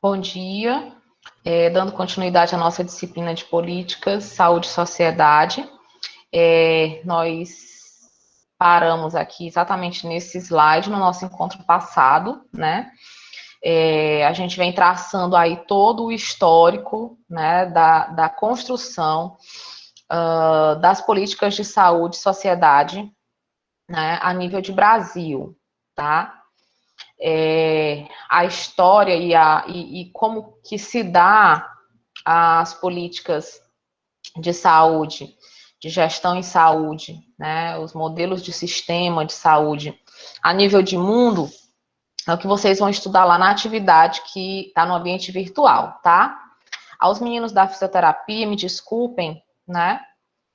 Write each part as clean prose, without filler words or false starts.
Bom dia, dando continuidade à nossa disciplina de políticas, saúde e sociedade. Nós paramos aqui exatamente nesse slide no nosso encontro passado, né? A gente vem traçando aí todo o histórico, né, da construção das políticas de saúde e sociedade, né, a nível de Brasil, tá? A história e como que se dá as políticas de saúde, de gestão em saúde, né, os modelos de sistema de saúde a nível de mundo, é o que vocês vão estudar lá na atividade que está no ambiente virtual, tá? Aos meninos da fisioterapia, me desculpem, né,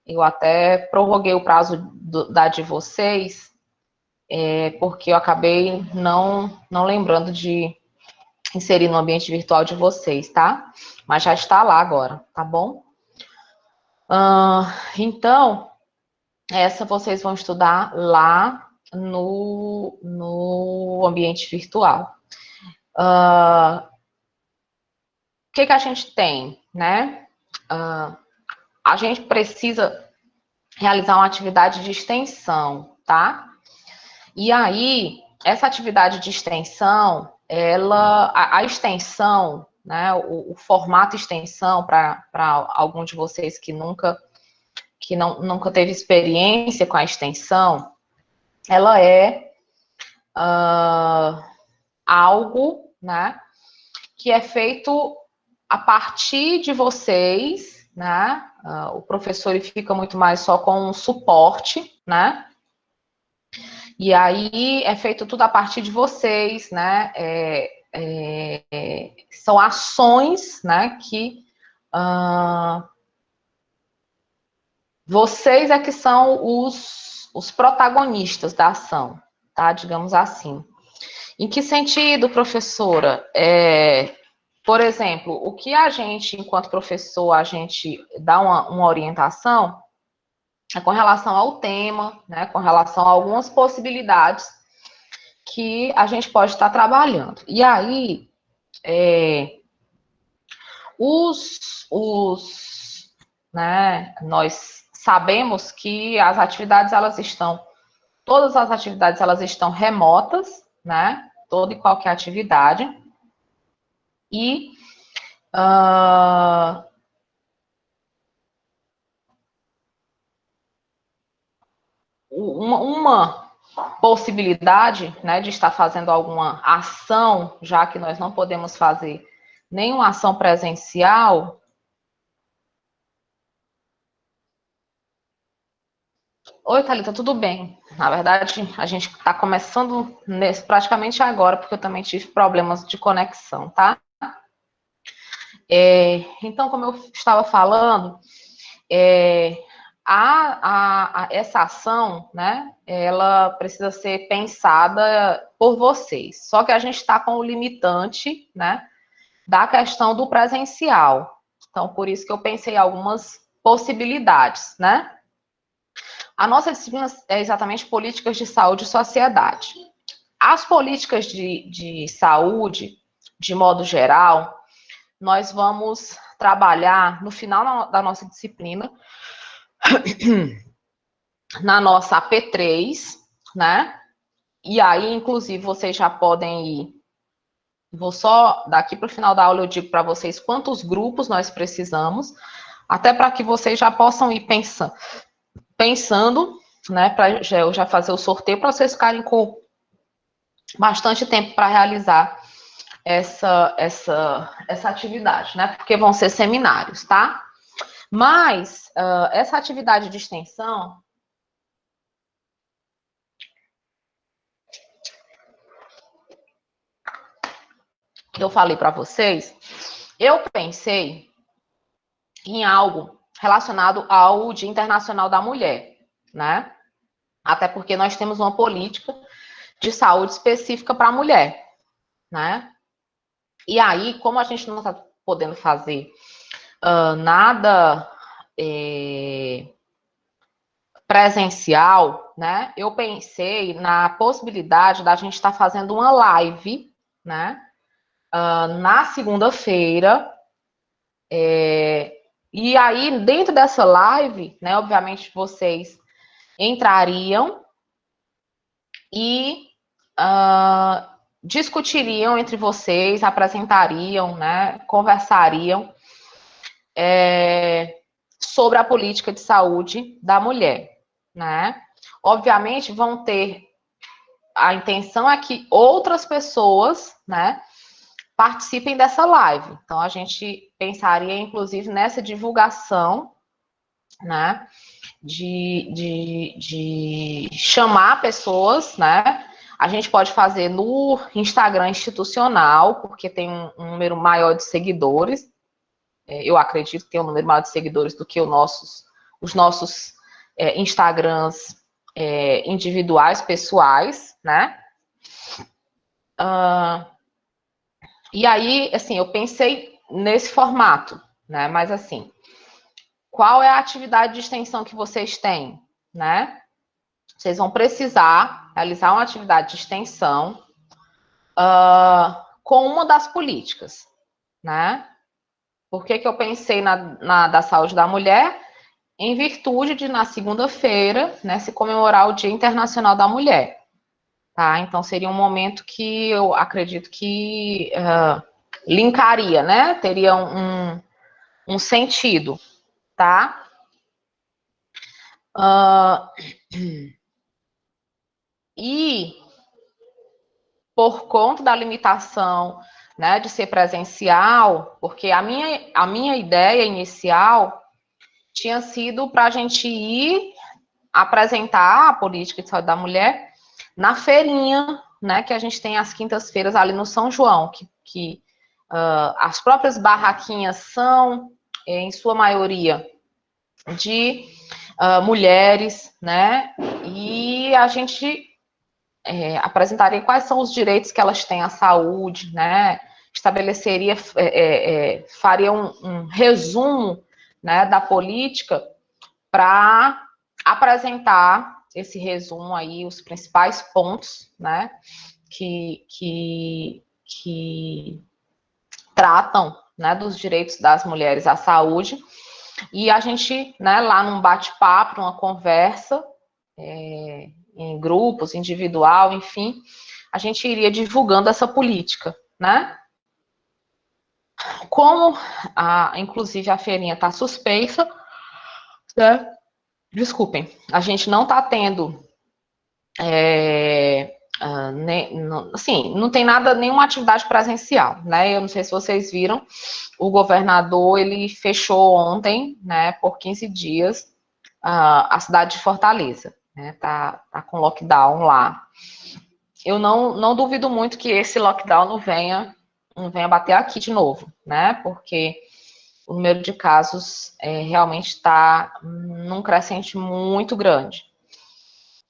eu até prorroguei o prazo da de vocês, porque eu acabei não lembrando de inserir no ambiente virtual de vocês, tá? Mas já está lá agora, tá bom? Então, essa vocês vão estudar lá no ambiente virtual. O que a gente tem, né? A gente precisa realizar uma atividade de extensão, tá? E aí, essa atividade de extensão, a extensão, né, o formato extensão, para algum de vocês que nunca teve experiência com a extensão, ela é algo, né, que é feito a partir de vocês, né, o professor ele fica muito mais só com um suporte, né, e aí é feito tudo a partir de vocês, né, são ações, né, que vocês é que são os protagonistas da ação, tá? Digamos assim. Em que sentido, professora? Por exemplo, o que a gente, enquanto professor, a gente dá uma orientação é com relação ao tema, né? Com relação a algumas possibilidades que a gente pode estar trabalhando. E aí, né, nós sabemos que as atividades, todas as atividades, elas estão remotas, né, toda e qualquer atividade, e uma possibilidade, né, de estar fazendo alguma ação, já que nós não podemos fazer nenhuma ação presencial. Oi, Thalita, tudo bem? Na verdade, a gente está começando praticamente agora, porque eu também tive problemas de conexão, tá? Então, como eu estava falando, essa ação, né, ela precisa ser pensada por vocês. Só que a gente está com o limitante, né, da questão do presencial. Então, por isso que eu pensei em algumas possibilidades, né? A nossa disciplina é exatamente políticas de saúde e sociedade. As políticas de saúde, de modo geral, nós vamos trabalhar no final da nossa disciplina, na nossa AP3, né? E aí, inclusive, vocês já podem ir. Vou só, daqui para o final da aula, eu digo para vocês quantos grupos nós precisamos, até para que vocês já possam ir pensando, né? Para eu já fazer o sorteio, para vocês ficarem com bastante tempo para realizar essa atividade, né? Porque vão ser seminários, tá? Mas essa atividade de extensão, que eu falei para vocês, eu pensei em algo relacionado ao Dia Internacional da Mulher, né? Até porque nós temos uma política de saúde específica para a mulher, né? E aí, como a gente não está podendo fazer nada presencial, né? Eu pensei na possibilidade da gente estar fazendo uma live, né? na segunda-feira. E aí, dentro dessa live, né, obviamente vocês entrariam e discutiriam entre vocês, apresentariam, né, conversariam sobre a política de saúde da mulher, né? Obviamente vão ter, a intenção é que outras pessoas, né, participem dessa live. Então a gente pensaria, inclusive, nessa divulgação, né, de chamar pessoas, né? A gente pode fazer no Instagram institucional, porque tem um número maior de seguidores. Eu acredito que tem um número maior de seguidores do que os nossos Instagrams individuais, pessoais, né? E aí, assim, eu pensei nesse formato, né? Mas assim, qual é a atividade de extensão que vocês têm, né? Vocês vão precisar realizar uma atividade de extensão com uma das políticas, né? Por que eu pensei na da saúde da mulher? Em virtude de, na segunda-feira, né, se comemorar o Dia Internacional da Mulher, tá? Então, seria um momento que eu acredito que linkaria, né? Teria um sentido, tá? E por conta da limitação, né, de ser presencial, porque a minha ideia inicial tinha sido para a gente ir apresentar a política de saúde da mulher na feirinha, né, que a gente tem às quintas-feiras ali no São João, que as próprias barraquinhas são, em sua maioria, de mulheres, né, e a gente apresentaria quais são os direitos que elas têm à saúde, né? Estabeleceria, faria um resumo, né, da política para apresentar esse resumo aí, os principais pontos, né, que tratam, né, dos direitos das mulheres à saúde. E a gente, né, lá num bate-papo, numa conversa, em grupos, individual, enfim, a gente iria divulgando essa política, né? Como, inclusive, a feirinha está suspensa, né? Desculpem, a gente não está tendo, assim, não tem nada, nenhuma atividade presencial, né? Eu não sei se vocês viram, o governador, ele fechou ontem, né, por 15 dias, a cidade de Fortaleza, né? Tá com lockdown lá. Eu não duvido muito que esse lockdown não venha bater aqui de novo, né? Porque o número de casos realmente está num crescente muito grande.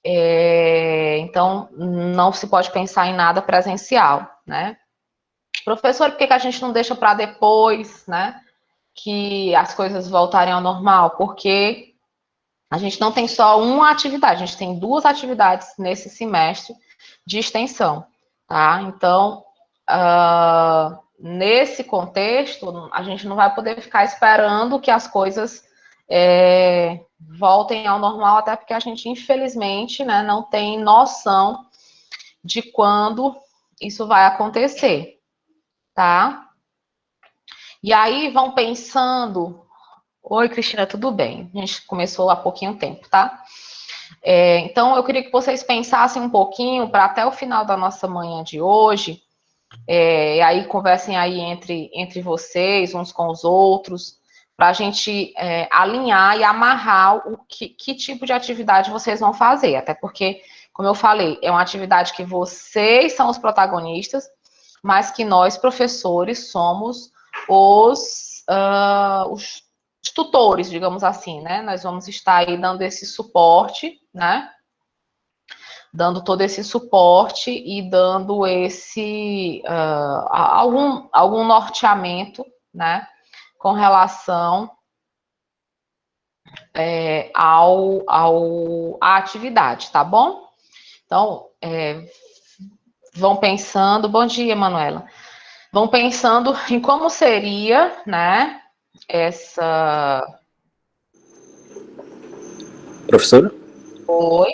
Então, não se pode pensar em nada presencial, né? Professor, por que a gente não deixa para depois, né? Que as coisas voltarem ao normal? Porque a gente não tem só uma atividade, a gente tem duas atividades nesse semestre de extensão, tá? Então, nesse contexto, a gente não vai poder ficar esperando que as coisas voltem ao normal, até porque a gente, infelizmente, né, não tem noção de quando isso vai acontecer, tá? E aí vão pensando... Oi, Cristina, tudo bem? A gente começou há pouquinho tempo, tá? Então, eu queria que vocês pensassem um pouquinho para até o final da nossa manhã de hoje, e aí conversem aí entre vocês, uns com os outros, para a gente alinhar e amarrar que tipo de atividade vocês vão fazer. Até porque, como eu falei, é uma atividade que vocês são os protagonistas, mas que nós, professores, somos os tutores, digamos assim, né? Nós vamos estar aí dando esse suporte, né? Dando todo esse suporte e dando esse algum norteamento, né? Com relação à atividade, tá bom? Então, vão pensando. Bom dia, Manuela. vão pensando em como seria, né, essa... Professora? Oi?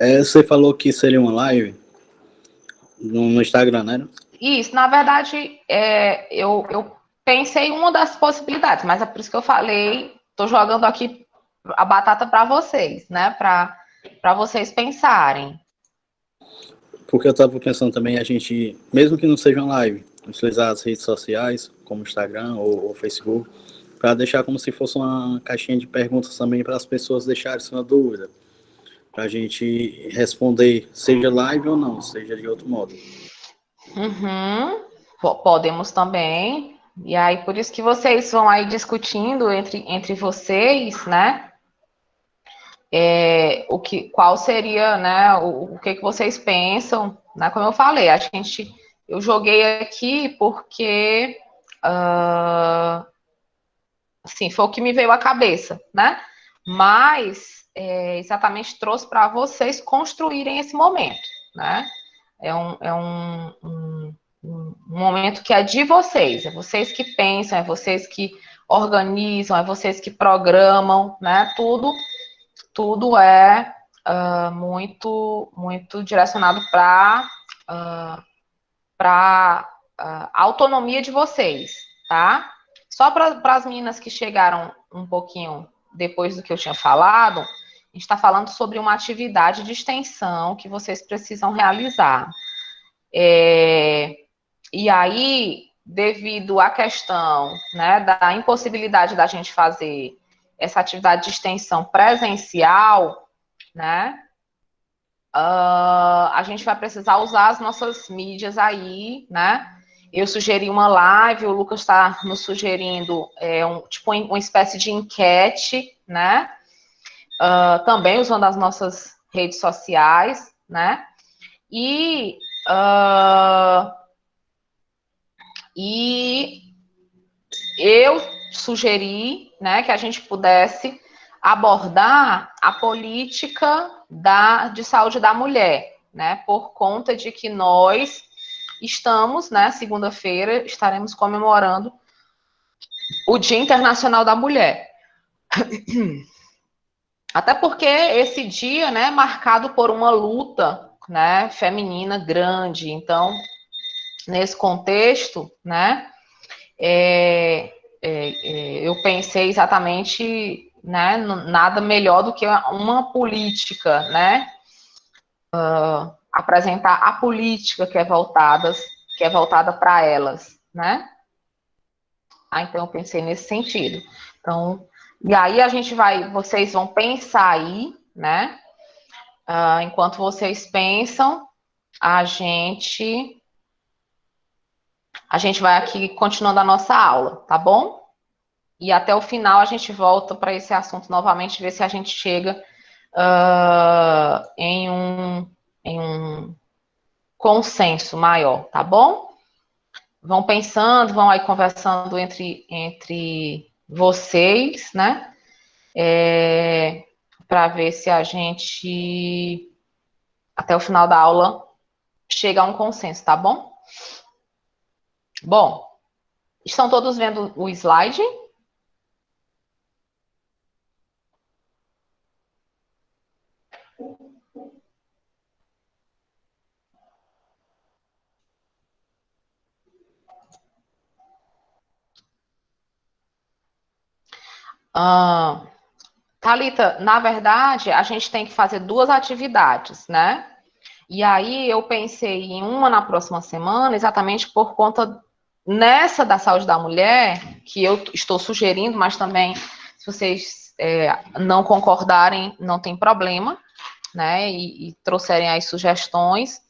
Você falou que seria uma live no Instagram, né? Isso, na verdade, eu pensei em uma das possibilidades, mas é por isso que eu falei, estou jogando aqui a batata para vocês, né, para vocês pensarem. Porque eu estava pensando também a gente, mesmo que não seja uma live, utilizar as redes sociais, como Instagram ou Facebook, para deixar como se fosse uma caixinha de perguntas também para as pessoas deixarem sua dúvida, para a gente responder, seja live ou não, seja de outro modo. Uhum, podemos também. E aí, por isso que vocês vão aí discutindo entre vocês, né? Qual seria, né? O que vocês pensam, né? Como eu falei, eu joguei aqui porque, assim, foi o que me veio à cabeça, né? Mas exatamente trouxe para vocês construírem esse momento, né? É um momento que é de vocês, é vocês que pensam, é vocês que organizam, é vocês que programam, né? Tudo é muito direcionado para a autonomia de vocês, tá? Só para as meninas que chegaram um pouquinho depois do que eu tinha falado, a gente está falando sobre uma atividade de extensão que vocês precisam realizar. E aí, devido à questão, né, da impossibilidade da gente fazer essa atividade de extensão presencial, né, a gente vai precisar usar as nossas mídias aí, né? Eu sugeri uma live, o Lucas está nos sugerindo tipo uma espécie de enquete, né? Também usando as nossas redes sociais, né? E, e eu sugeri, né, que a gente pudesse abordar a política de saúde da mulher, né, por conta de que nós estamos, né, segunda-feira, estaremos comemorando o Dia Internacional da Mulher. Até porque esse dia, né, é marcado por uma luta, né, feminina grande. Então, nesse contexto, né, eu pensei exatamente, né, nada melhor do que uma política, né, apresentar a política que é voltada para elas, né? Então eu pensei nesse sentido. Então, e aí vocês vão pensar aí, né? Enquanto vocês pensam, a gente vai aqui continuando a nossa aula, tá bom? E até o final a gente volta para esse assunto novamente, ver se a gente chega em um consenso maior, tá bom? Vão pensando, vão aí conversando entre vocês, né? Para ver se a gente, até o final da aula, chega a um consenso, tá bom? Bom, estão todos vendo o slide? Thalita, na verdade, a gente tem que fazer duas atividades, né? E aí eu pensei em uma na próxima semana, exatamente por conta nessa da saúde da mulher, que eu estou sugerindo, mas também, se vocês não concordarem, não tem problema, né? E trouxerem as sugestões.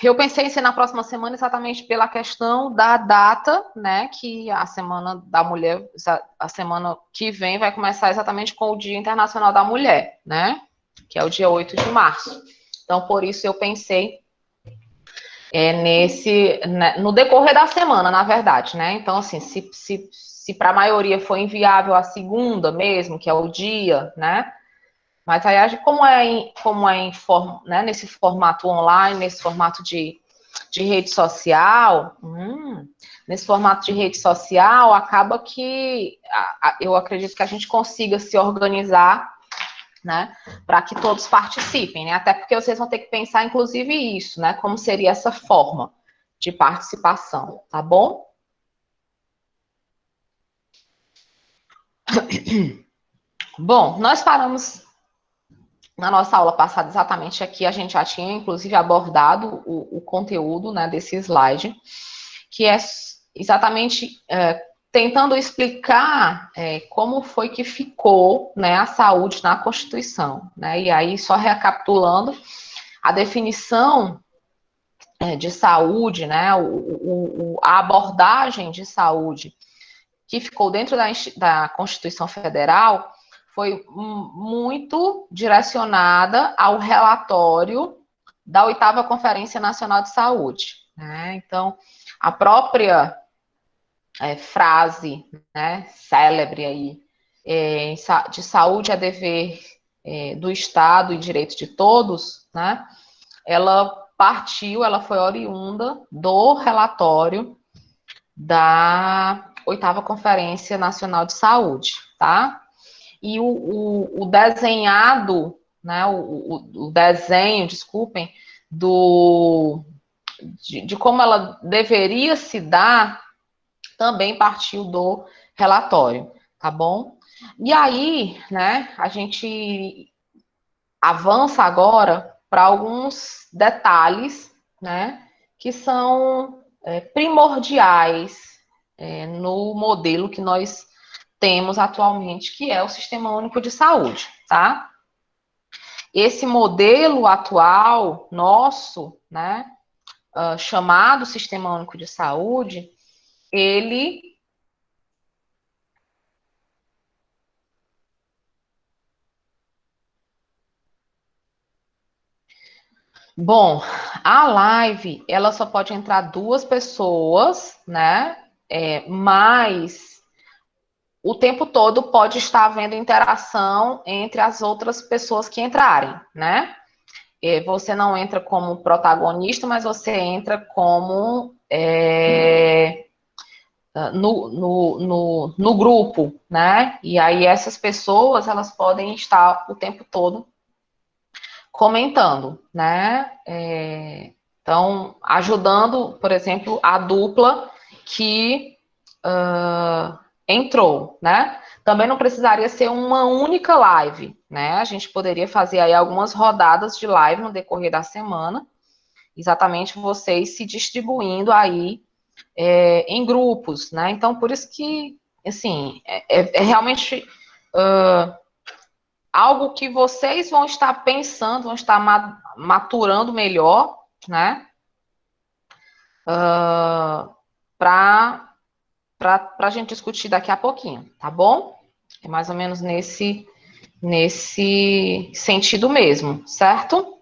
Eu pensei em ser na próxima semana exatamente pela questão da data, né? Que a Semana da Mulher, a semana que vem, vai começar exatamente com o Dia Internacional da Mulher, né? Que é o dia 8 de março. Então, por isso eu pensei no decorrer da semana, na verdade, né? Então, assim, se para a maioria for inviável a segunda mesmo, que é o dia, né? Mas aí, como é né, nesse formato online, nesse formato de de rede social, nesse formato de rede social, acaba que eu acredito que a gente consiga se organizar, né, para que todos participem, né, até porque vocês vão ter que pensar, inclusive, isso, né, como seria essa forma de participação, tá bom? Bom, nós paramos na nossa aula passada exatamente aqui, a gente já tinha, inclusive, abordado o conteúdo, né, desse slide, que é exatamente tentando explicar como foi que ficou, né, a saúde na Constituição, né, e aí, só recapitulando, a definição de saúde, né, a abordagem de saúde que ficou dentro da Constituição Federal foi muito direcionada ao relatório da 8ª Conferência Nacional de Saúde, né? Então, a própria frase, né, célebre aí, de saúde é dever do Estado e direito de todos, né? Ela foi oriunda do relatório da 8ª Conferência Nacional de Saúde, tá? E o desenhado, né, o desenho, desculpem, de como ela deveria se dar, também partiu do relatório, tá bom? E aí, né, a gente avança agora para alguns detalhes, né, que são primordiais no modelo que nós temos atualmente, que é o Sistema Único de Saúde, tá? Esse modelo atual nosso, né, chamado Sistema Único de Saúde, ele bom, a live, ela só pode entrar 2 pessoas, né? Mas o tempo todo pode estar havendo interação entre as outras pessoas que entrarem, né? Você não entra como protagonista, mas você entra como no grupo, né? E aí essas pessoas, elas podem estar o tempo todo comentando, né? Então, ajudando, por exemplo, a dupla que entrou, né? Também não precisaria ser uma única live, né? A gente poderia fazer aí algumas rodadas de live no decorrer da semana, exatamente vocês se distribuindo aí em grupos, né? Então, por isso que, assim, é realmente algo que vocês vão estar pensando, vão estar maturando melhor, né? Para a gente discutir daqui a pouquinho, tá bom? É mais ou menos nesse sentido mesmo, certo?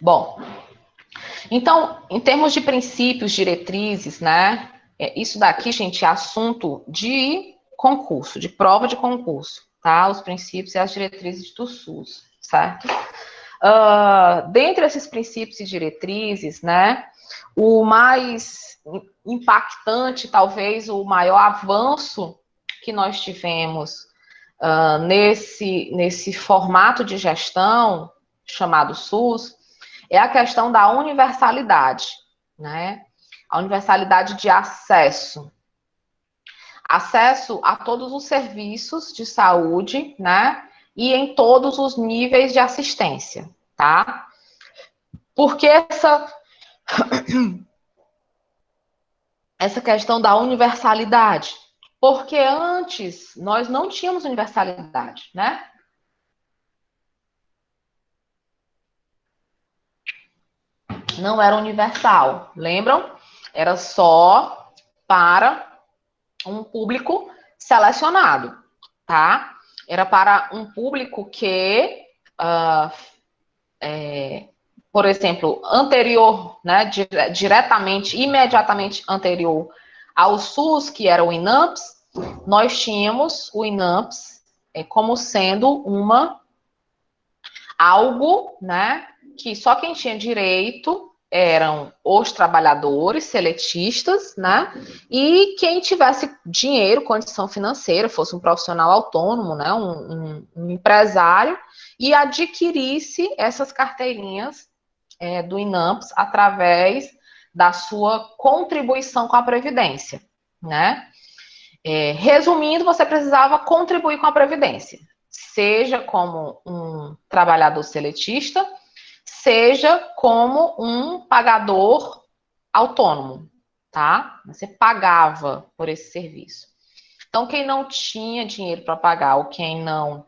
Bom, então, em termos de princípios, diretrizes, né? Isso daqui, gente, é assunto de concurso, de prova de concurso, tá? Os princípios e as diretrizes do SUS, certo? Dentre esses princípios e diretrizes, né? O mais impactante, talvez, o maior avanço que nós tivemos nesse formato de gestão chamado SUS é a questão da universalidade, né? A universalidade de acesso. Acesso a todos os serviços de saúde, né? E em todos os níveis de assistência, tá? Porque essa questão da universalidade? Porque antes nós não tínhamos universalidade, né? Não era universal, lembram? Era só para um público selecionado, tá? Era para um público que, por exemplo, anterior, né, diretamente, imediatamente anterior ao SUS, que era o INAMPS, nós tínhamos o INAMPS como sendo algo, né, que só quem tinha direito eram os trabalhadores seletistas, né, e quem tivesse dinheiro, condição financeira, fosse um profissional autônomo, né, um empresário, e adquirisse essas carteirinhas do INAMPS através da sua contribuição com a Previdência, né. Resumindo, você precisava contribuir com a Previdência, seja como um trabalhador seletista, seja como um pagador autônomo, tá? Você pagava por esse serviço. Então, quem não tinha dinheiro para pagar ou quem não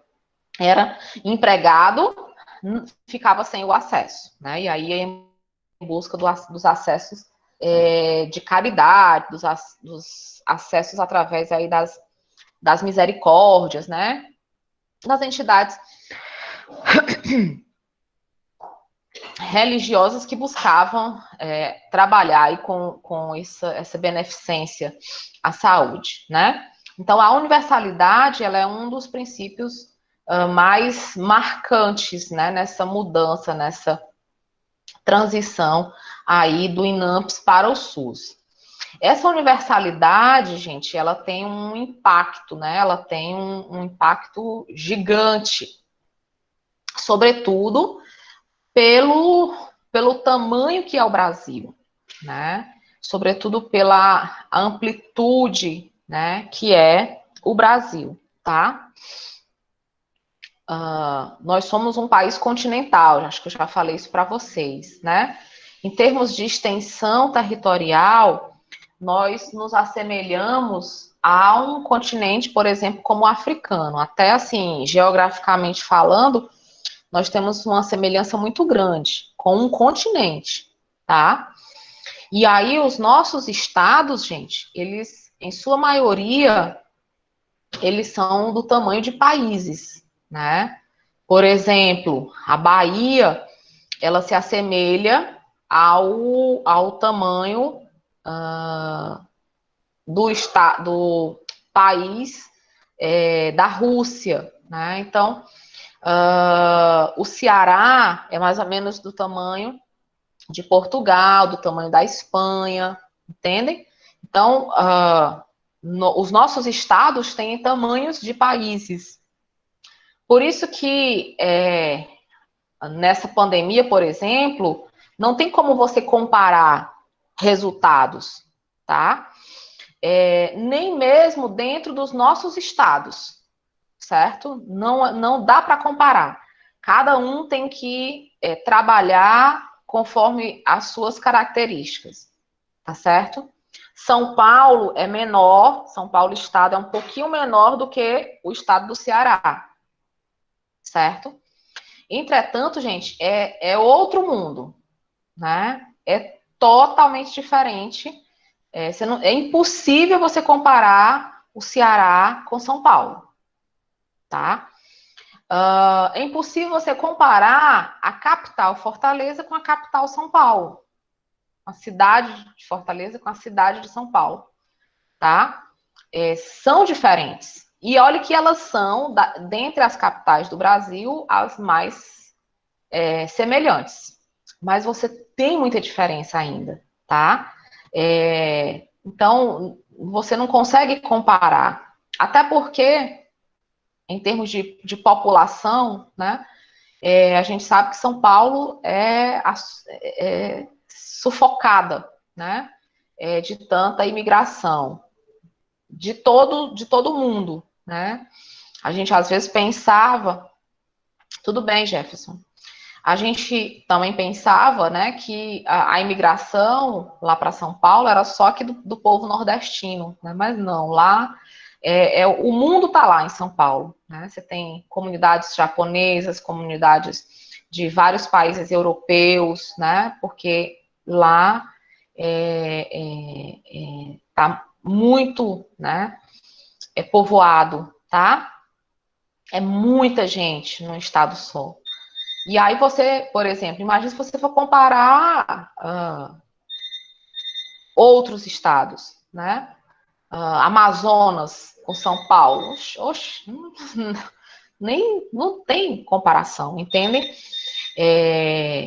era empregado, ficava sem o acesso, né? E aí, em busca dos acessos de caridade, dos acessos através aí das misericórdias, né? Das entidades religiosas que buscavam trabalhar aí com essa beneficência à saúde, né? Então, a universalidade, ela é um dos princípios mais marcantes, né, nessa mudança, nessa transição aí do INAMPS para o SUS. Essa universalidade, gente, ela tem um impacto, né? Ela tem um impacto gigante, sobretudo pelo tamanho que é o Brasil, né? Sobretudo pela amplitude, né, que é o Brasil, tá? Nós somos um país continental, acho que eu já falei isso para vocês, né? Em termos de extensão territorial, nós nos assemelhamos a um continente, por exemplo, como o africano. Até assim, geograficamente falando, nós temos uma semelhança muito grande com um continente, tá? E aí, os nossos estados, gente, eles, em sua maioria, eles são do tamanho de países, né? Por exemplo, a Bahia, ela se assemelha ao tamanho do país da Rússia, né? Então, o Ceará é mais ou menos do tamanho de Portugal, do tamanho da Espanha, entendem? Então, os nossos estados têm tamanhos de países. Por isso que nessa pandemia, por exemplo, não tem como você comparar resultados, tá? Nem mesmo dentro dos nossos estados, certo? Não dá para comparar. Cada um tem que trabalhar conforme as suas características, tá certo? São Paulo é menor, São Paulo estado é um pouquinho menor do que o estado do Ceará, certo? Entretanto, gente, é outro mundo, né? É totalmente diferente. É impossível você comparar o Ceará com São Paulo, tá? É impossível você comparar a capital Fortaleza com a capital São Paulo, a cidade de Fortaleza com a cidade de São Paulo, tá? São diferentes. E olha que elas são, dentre as capitais do Brasil, as mais semelhantes. Mas você tem muita diferença ainda, tá? Então, você não consegue comparar. Até porque, em termos de população, né? A gente sabe que São Paulo é sufocada, né? De tanta imigração de todo mundo, né? A gente às vezes pensava, tudo bem, Jefferson. A gente também pensava, né, que a imigração lá para São Paulo era só aqui do povo nordestino, né? Mas não, lá o mundo está lá em São Paulo, né? Você tem comunidades japonesas, comunidades de vários países europeus, né? Porque lá está muito, né? Povoado, tá? É muita gente num estado só. E aí você, por exemplo, imagina se você for comparar outros estados, né? Amazonas com São Paulo. Oxe, nem não tem comparação, entendem?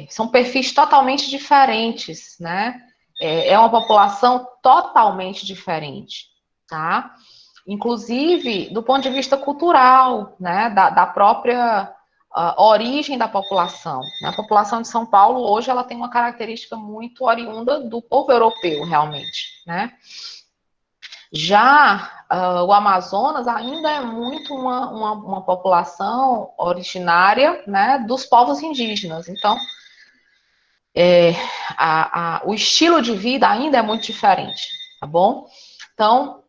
São perfis totalmente diferentes, né? É uma população totalmente diferente, tá? Inclusive do ponto de vista cultural, né? Da própria origem da população. A população de São Paulo hoje ela tem uma característica muito oriunda do povo europeu, realmente, né? Já o Amazonas ainda é muito uma população originária, né, dos povos indígenas. Então, o estilo de vida ainda é muito diferente, tá bom? Então,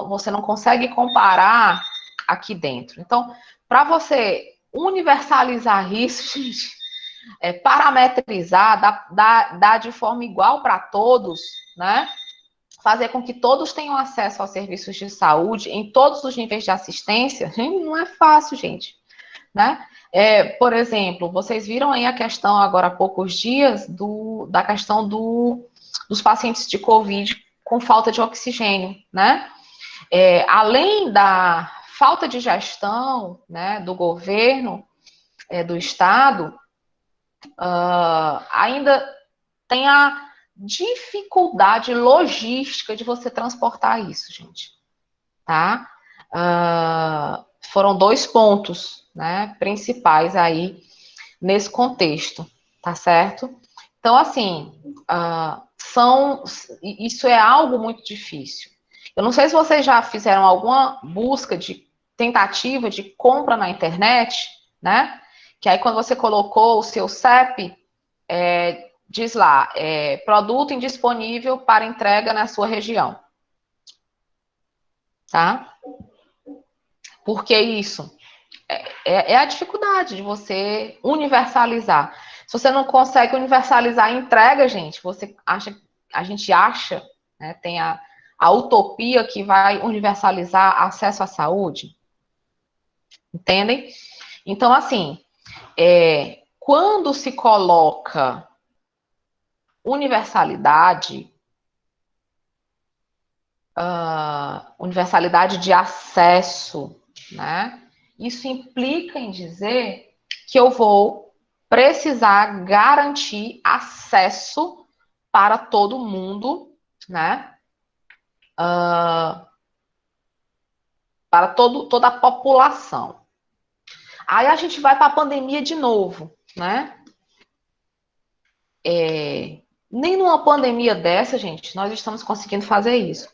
você não consegue comparar aqui dentro. Então, para você universalizar isso, gente, parametrizar, dar de forma igual para todos, né? Fazer com que todos tenham acesso aos serviços de saúde em todos os níveis de assistência, não é fácil, gente, né? Por exemplo, vocês viram aí a questão agora há poucos dias da questão dos pacientes de Covid com falta de oxigênio, né? Além da falta de gestão, né, do governo, do Estado, ainda tem a dificuldade logística de você transportar isso, gente, tá? Foram 2 pontos, né, principais aí nesse contexto, tá certo? Então, assim, isso é algo muito difícil. Eu não sei se vocês já fizeram alguma busca de tentativa de compra na internet, né? Que aí quando você colocou o seu CEP, diz lá, produto indisponível para entrega na sua região. Tá? Por que isso? É a dificuldade de você universalizar. Se você não consegue universalizar a entrega, gente, a gente acha, né, tem a utopia que vai universalizar acesso à saúde. Entendem? Então, assim, quando se coloca universalidade de acesso, né? Isso implica em dizer que eu vou precisar garantir acesso para todo mundo, né? Para toda a população. Aí a gente vai para a pandemia de novo, né? Nem numa pandemia dessa, gente, nós estamos conseguindo fazer isso.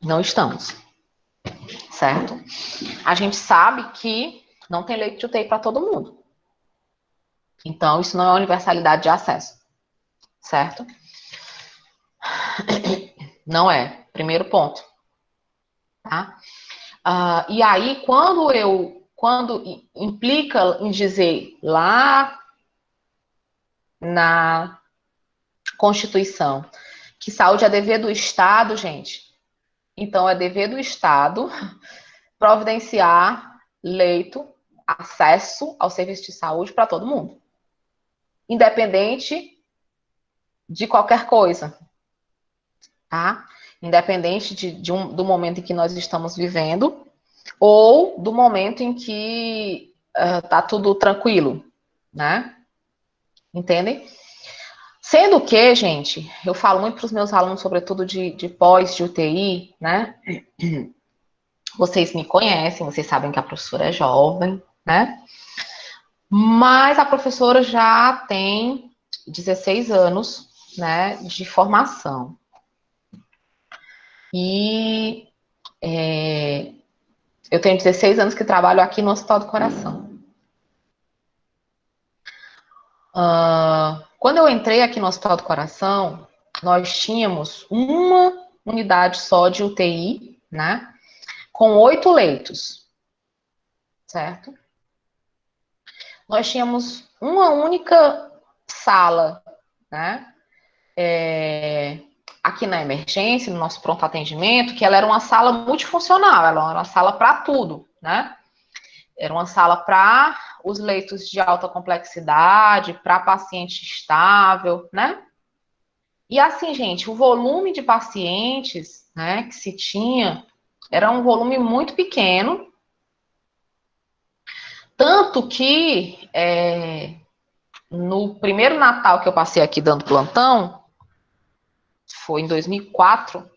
Não estamos. Certo? A gente sabe que não tem leito de UTI para todo mundo. Então, isso não é universalidade de acesso. Certo? Não é. Primeiro ponto. Tá? E aí, quando implica em dizer lá na Constituição que saúde é dever do Estado, gente, então é dever do Estado providenciar leito, acesso ao serviço de saúde para todo mundo, independente de qualquer coisa, tá? Independente do momento em que nós estamos vivendo ou do momento em que tá tudo tranquilo, né? Entendem? Sendo que, gente, eu falo muito para os meus alunos, sobretudo de pós de UTI, né? Vocês me conhecem, vocês sabem que a professora é jovem, né? Mas a professora já tem 16 anos, né, de formação. E eu tenho 16 anos que trabalho aqui no Hospital do Coração. Quando eu entrei aqui no Hospital do Coração, nós tínhamos uma unidade só de UTI, né? Com 8 leitos, certo? Nós tínhamos uma única sala, né? Aqui na emergência, no nosso pronto atendimento, que ela era uma sala multifuncional, ela era uma sala para tudo, né? Era uma sala para os leitos de alta complexidade, para paciente estável, né? E assim, gente, o volume de pacientes, né, que se tinha era um volume muito pequeno, tanto que no primeiro Natal que eu passei aqui dando plantão, foi em 2004,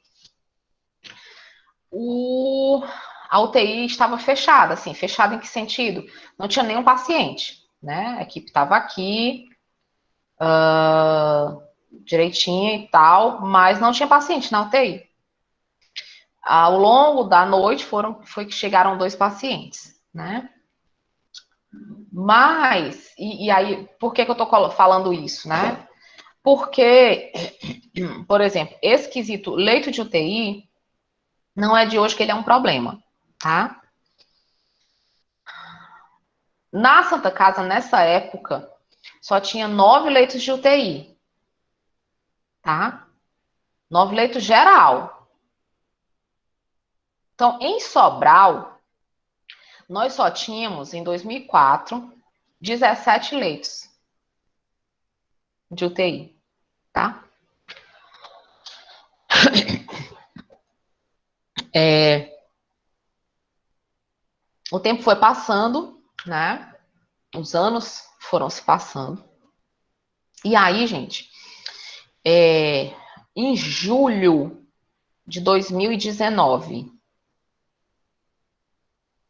a UTI estava fechada, assim, fechada em que sentido? Não tinha nenhum paciente, né? A equipe estava aqui, direitinho e tal, mas não tinha paciente na UTI. Ao longo da noite foi que chegaram 2 pacientes, né? Mas, e aí, por que eu tô falando isso, né? Porque, por exemplo, esse quesito leito de UTI, não é de hoje que ele é um problema, tá? Na Santa Casa, nessa época, só tinha 9 leitos de UTI, tá? 9 leitos geral. Então, em Sobral, nós só tínhamos, em 2004, 17 leitos de UTI, tá? O tempo foi passando, né? Os anos foram se passando. E aí, gente, em julho de 2019,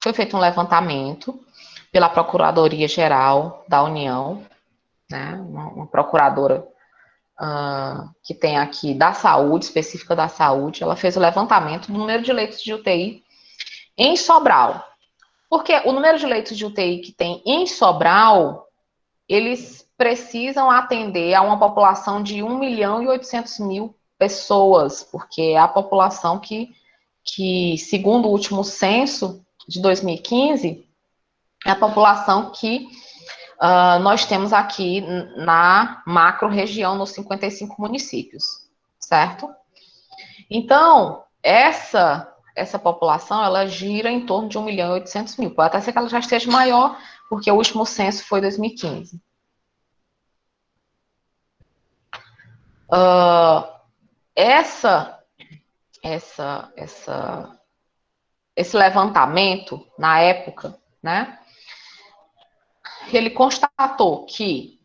foi feito um levantamento pela Procuradoria-Geral da União, né? Uma procuradora que tem aqui da saúde, específica da saúde, ela fez o levantamento do número de leitos de UTI em Sobral. Porque o número de leitos de UTI que tem em Sobral, eles precisam atender a uma população de 1.800.000 pessoas, porque é a população que, segundo o último censo de 2015, é a população que nós temos aqui na macro-região, nos 55 municípios, certo? Então, essa população, ela gira em torno de 1.800.000. Pode até ser que ela já esteja maior, porque o último censo foi 2015. Esse levantamento, na época, né, ele constatou que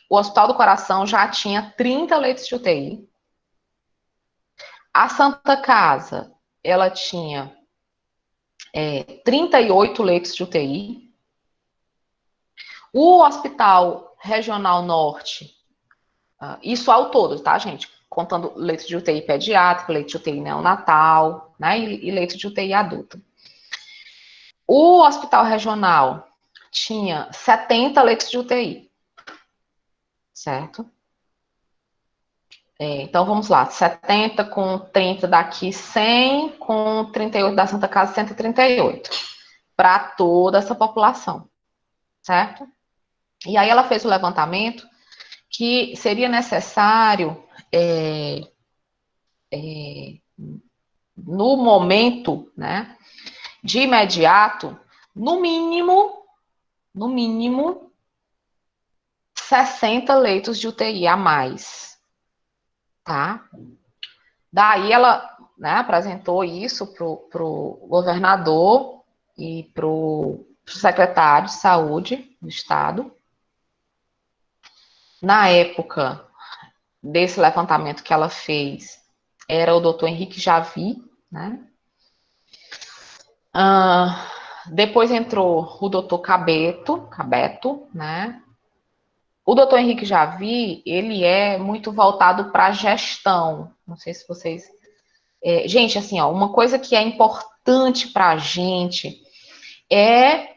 o Hospital do Coração já tinha 30 leitos de UTI. A Santa Casa, ela tinha 38 leitos de UTI. O Hospital Regional Norte, isso ao todo, tá, gente? Contando leito de UTI pediátrico, leito de UTI neonatal, né, e leito de UTI adulto. O Hospital Regional tinha 70 leitos de UTI, certo? Então, vamos lá, 70 com 30 daqui, 100 com 38 da Santa Casa, 138, para toda essa população, certo? E aí ela fez o levantamento que seria necessário, no momento, né, de imediato, no mínimo, 60 leitos de UTI a mais, tá? Daí ela, né, apresentou isso para o governador e para o secretário de saúde do estado. Na época desse levantamento que ela fez, era o doutor Henrique Javi, né? Depois entrou o doutor Cabeto, né? O doutor Henrique Javi, ele é muito voltado para a gestão. Não sei se vocês... gente, assim, ó, uma coisa que é importante para a gente é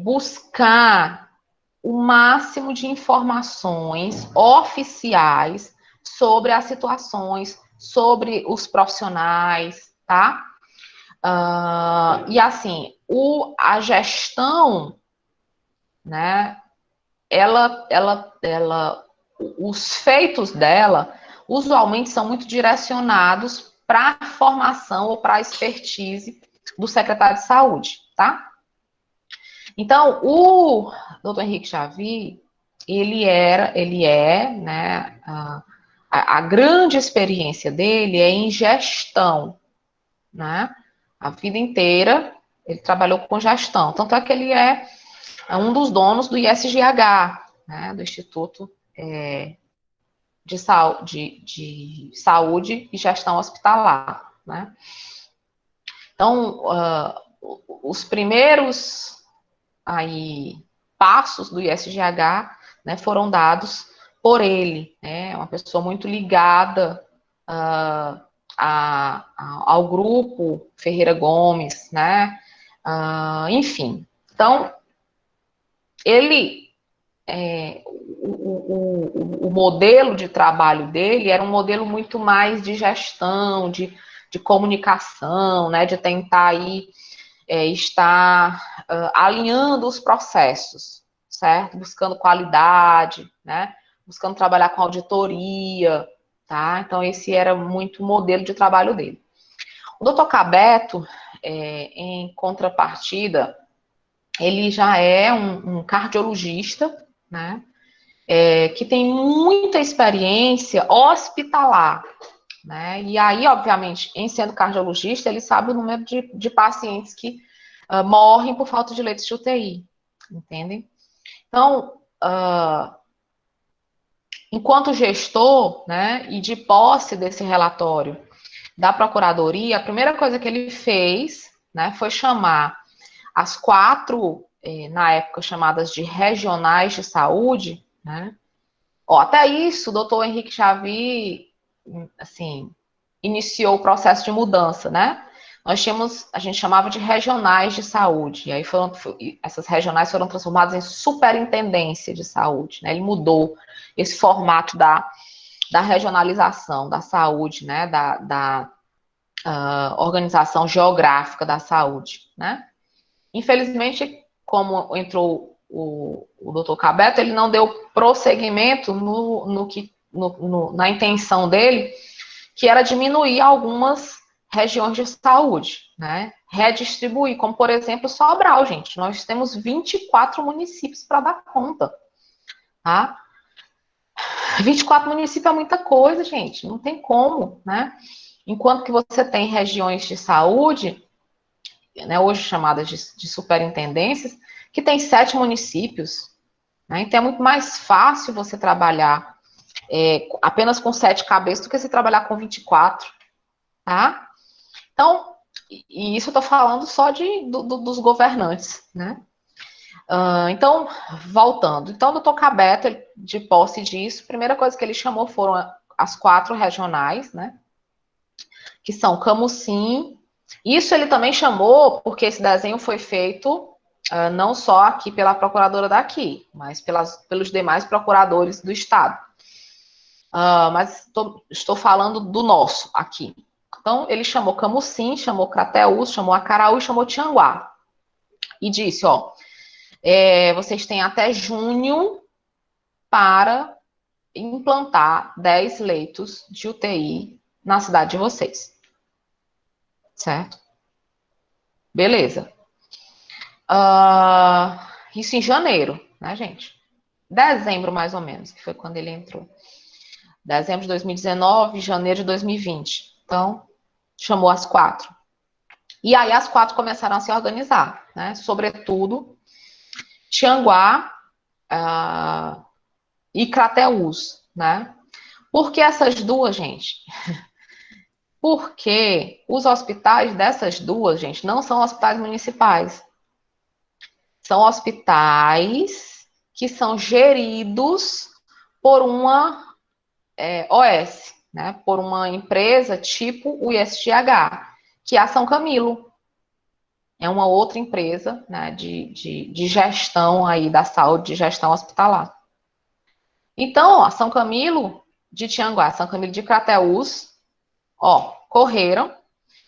buscar o máximo de informações oficiais sobre as situações, sobre os profissionais, tá? E assim, a gestão, né, os feitos dela, usualmente são muito direcionados para a formação ou para a expertise do secretário de saúde, tá? Então, o doutor Henrique Javi, ele é, né, a grande experiência dele é em gestão, né? A vida inteira ele trabalhou com gestão. Tanto é que ele é um dos donos do ISGH, né? Do Instituto de Saúde e Gestão Hospitalar, né? Então, os primeiros aí, passos do ISGH, né, foram dados por ele, né? Uma pessoa muito ligada ao grupo Ferreira Gomes, né? Enfim, então ele o modelo de trabalho dele era um modelo muito mais de gestão, de comunicação, né? De tentar aí estar alinhando os processos, certo? Buscando qualidade, né? Buscando trabalhar com auditoria, tá? Então, esse era muito o modelo de trabalho dele. O doutor Cabeto, em contrapartida, ele já é um cardiologista, né? Que tem muita experiência hospitalar, né? E aí, obviamente, em sendo cardiologista, ele sabe o número de pacientes que morrem por falta de leitos de UTI, entendem? Então, enquanto gestor, né, e de posse desse relatório da Procuradoria, a primeira coisa que ele fez, né, foi chamar as 4, na época chamadas de regionais de saúde, né? Até isso, o doutor Henrique Xavier, assim, iniciou o processo de mudança, né? Nós tínhamos, a gente chamava de regionais de saúde, e aí essas regionais foram transformadas em superintendência de saúde, né? Ele mudou esse formato da regionalização da saúde, né? Da organização geográfica da saúde, né? Infelizmente, como entrou o doutor Cabeto, ele não deu prosseguimento na intenção dele, que era diminuir algumas regiões de saúde, né? Redistribuir, como por exemplo Sobral, gente. Nós temos 24 municípios para dar conta, tá? 24 municípios é muita coisa, gente. Não tem como, né? Enquanto que você tem regiões de saúde, né, hoje chamadas de superintendências, que tem 7 municípios, né? Então é muito mais fácil você trabalhar apenas com 7 cabeças do que você trabalhar com 24, tá? Então, e isso eu estou falando só dos governantes, né? Então, voltando. Então, o doutor Cabeto, de posse disso, a primeira coisa que ele chamou foram as 4 regionais, né? Que são Camusim. Isso ele também chamou porque esse desenho foi feito não só aqui pela procuradora daqui, mas pelos demais procuradores do estado. Mas estou falando do nosso aqui. Então, ele chamou Camusim, chamou Crateús, chamou Acaraú e chamou Tianguá. E disse, vocês têm até junho para implantar 10 leitos de UTI na cidade de vocês. Certo? Beleza. Isso em janeiro, né, gente? Dezembro, mais ou menos, que foi quando ele entrou. Dezembro de 2019, janeiro de 2020. Então, chamou as 4. E aí as 4 começaram a se organizar, né? Sobretudo, Tianguá e Crateús, né? Por que essas duas, gente? Porque os hospitais dessas duas, gente, não são hospitais municipais. São hospitais que são geridos por uma OS, né? Por uma empresa tipo o ISGH, que é a São Camilo. É uma outra empresa, né, de gestão aí da saúde, de gestão hospitalar. Então, a São Camilo de Tianguá, São Camilo de Crateús, correram,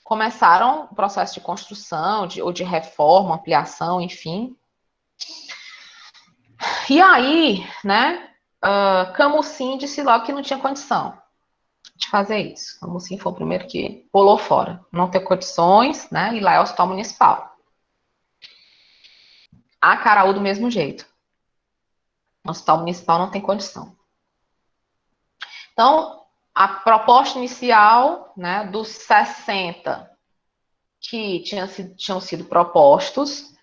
começaram o processo de construção, ou de reforma, ampliação, enfim. E aí, né, Camusim disse logo que não tinha condição de fazer isso. Camusim foi o primeiro que pulou fora. Não tem condições, né, e lá é o hospital municipal. Acaraú do mesmo jeito. O hospital municipal não tem condição. Então, a proposta inicial, né, dos 60 que tinham sido propostos,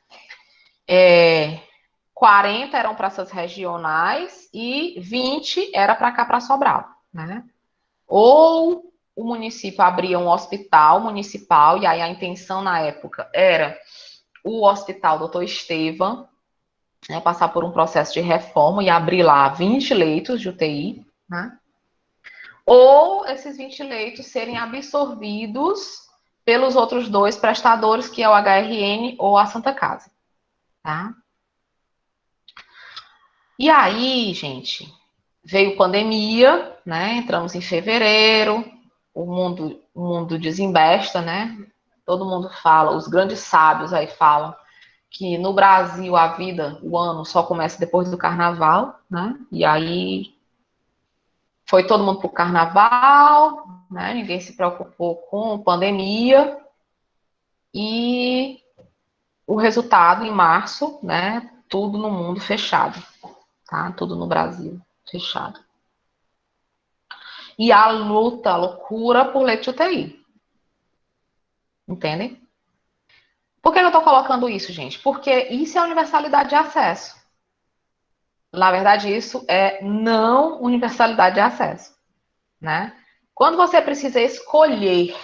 40 eram para essas regionais e 20 era para cá, para Sobral, né? Ou o município abria um hospital municipal, e aí a intenção na época era o Hospital Dr. Estevam, né, passar por um processo de reforma e abrir lá 20 leitos de UTI, né? Ou esses 20 leitos serem absorvidos pelos outros dois prestadores, que é o HRN ou a Santa Casa, tá? E aí, gente, veio pandemia, né? Entramos em fevereiro, o mundo desembesta, né? Todo mundo fala, os grandes sábios aí falam que no Brasil a vida, o ano só começa depois do carnaval, né? E aí foi todo mundo pro carnaval, né? Ninguém se preocupou com pandemia e o resultado em março, né? Tudo no mundo fechado, tá? Tudo no Brasil fechado. E a luta, a loucura por leite de UTI. Entendem? Por que eu estou colocando isso, gente? Porque isso é universalidade de acesso. Na verdade, isso é não universalidade de acesso, né? Quando você precisa escolher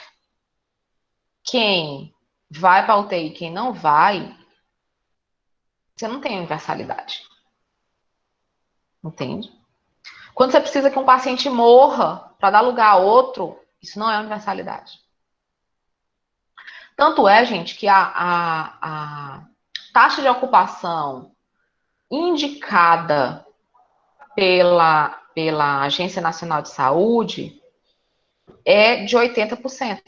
quem vai para a UTI e quem não vai, você não tem universalidade. Entende? Quando você precisa que um paciente morra para dar lugar a outro, isso não é universalidade. Tanto é, gente, que a taxa de ocupação indicada pela Agência Nacional de Saúde é de 80%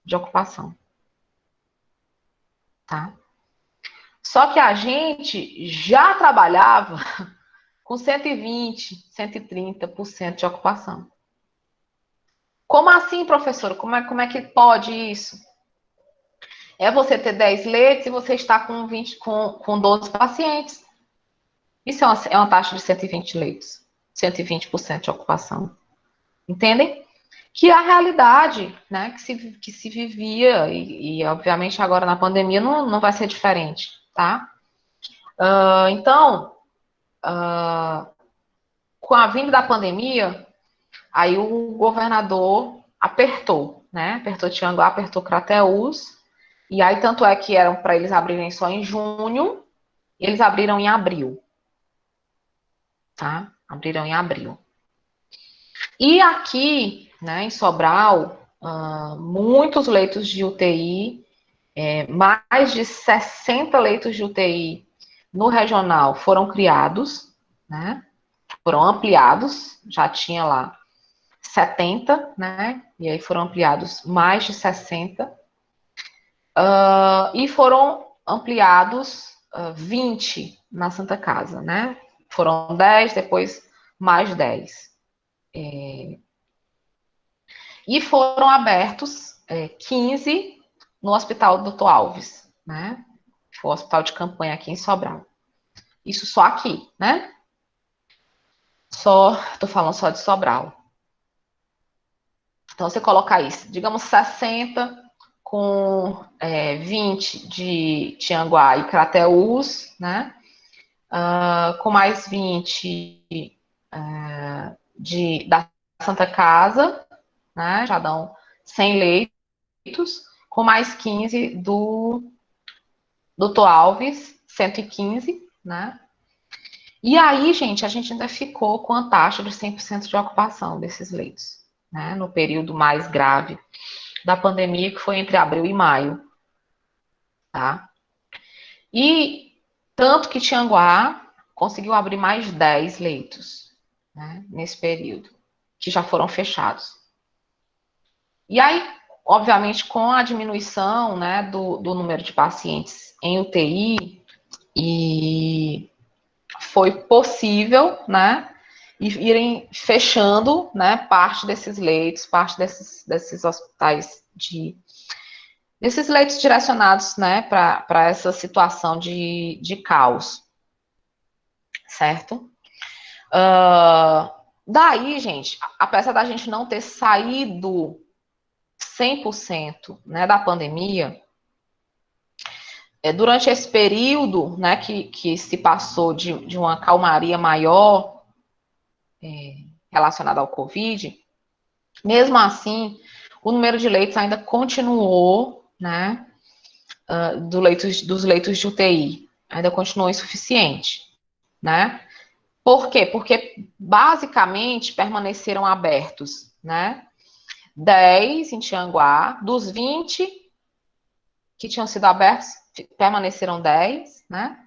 de ocupação. Tá? Só que a gente já trabalhava com 120, 130% de ocupação. Como assim, professora? Como é que pode isso? É você ter 10 leitos e você estar com 12 pacientes. Isso é uma taxa de 120 leitos. 120% de ocupação. Entendem? Que é a realidade, né, que se vivia, e obviamente agora na pandemia não vai ser diferente, tá? Então, com a vinda da pandemia, aí o governador apertou, né? Apertou Tianguá, apertou Crateús, e aí tanto é que eram para eles abrirem só em junho, e eles abriram em abril, tá? Abriram em abril. E aqui, né, em Sobral, muitos leitos de UTI, mais de 60 leitos de UTI no regional foram criados, né? Foram ampliados, já tinha lá 70, né? E aí foram ampliados mais de 60. E foram ampliados 20 na Santa Casa, né? Foram 10, depois mais 10. E foram abertos 15 no Hospital Dr. Alves, né? Foi o hospital de campanha aqui em Sobral. Isso só aqui, né? Tô falando só de Sobral. Então, você coloca isso, digamos 60 com 20 de Tianguá e Crateús, né? Com mais 20 da Santa Casa, né? Já dão 100 leitos, com mais 15 do Dr. Alves, 115, né? E aí, gente, a gente ainda ficou com a taxa de 100% de ocupação desses leitos, né? No período mais grave da pandemia, que foi entre abril e maio, tá? E tanto que Tianguá conseguiu abrir mais 10 leitos, né? Nesse período, que já foram fechados. E aí, obviamente, com a diminuição, né, do número de pacientes em UTI, e foi possível, né, irem fechando, né, parte desses leitos, parte desses hospitais desses leitos direcionados, né, para essa situação de caos, certo? Daí, gente, apesar da gente não ter saído 100%, né, da pandemia, durante esse período, né, que se passou de uma calmaria maior relacionada ao Covid, mesmo assim, o número de leitos ainda continuou, né, dos leitos de UTI, ainda continuou insuficiente, né? Por quê? Porque basicamente permaneceram abertos, né? 10 em Tianguá, dos 20 que tinham sido abertos, permaneceram 10, né?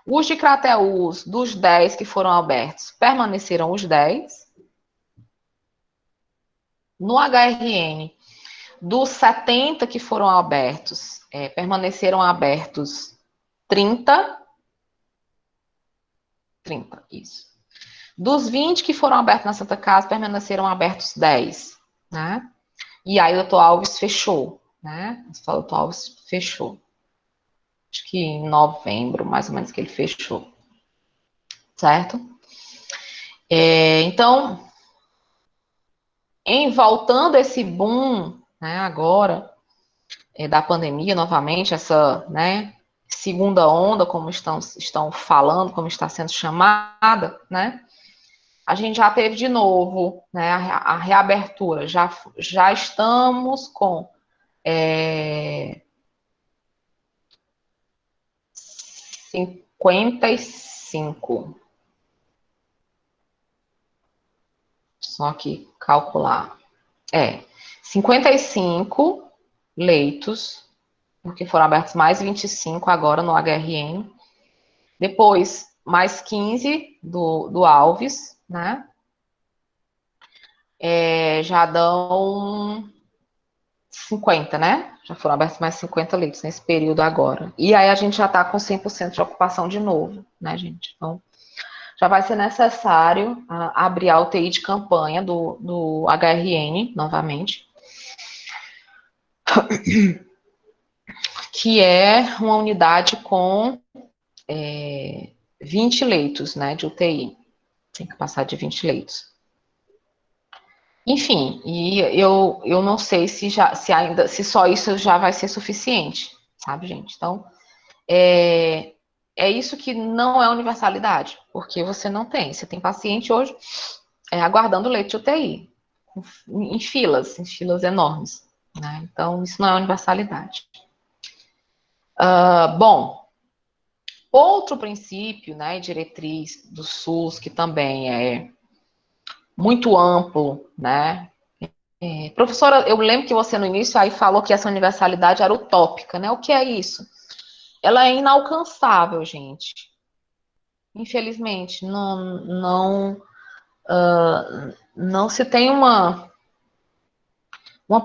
Os de Crateús, dos 10 que foram abertos, permaneceram os 10. No HRN, dos 70 que foram abertos, permaneceram abertos 30. 30, isso. Dos 20 que foram abertos na Santa Casa, permaneceram abertos 10, né? E aí o doutor Alves fechou, né? O doutor Alves fechou. Acho que em novembro, mais ou menos, que ele fechou. Certo? Então, voltando esse boom, né, agora, da pandemia, novamente, essa, né, segunda onda, como estão falando, como está sendo chamada, né? A gente já teve de novo, né, a reabertura. Já estamos com 55. Só que calcular. 55 leitos, porque foram abertos mais 25 agora no HRN. Depois, mais 15 do Alves, né? Já dão 50, né? Já foram abertos mais 50 leitos nesse período agora. E aí a gente já está com 100% de ocupação de novo, né, gente? Então, já vai ser necessário abrir a UTI de campanha do HRN novamente, que é uma unidade com 20 leitos, né, de UTI. Tem que passar de 20 leitos. Enfim, e eu não sei se só isso já vai ser suficiente, sabe, gente? Então, é isso que não é universalidade, porque você tem paciente hoje aguardando leite de UTI, em filas enormes, né? Então, isso não é universalidade. Bom, outro princípio, né, diretriz do SUS, que também é muito amplo, né? Professora, eu lembro que você no início aí falou que essa universalidade era utópica, né? O que é isso? Ela é inalcançável, gente. Infelizmente, não se tem uma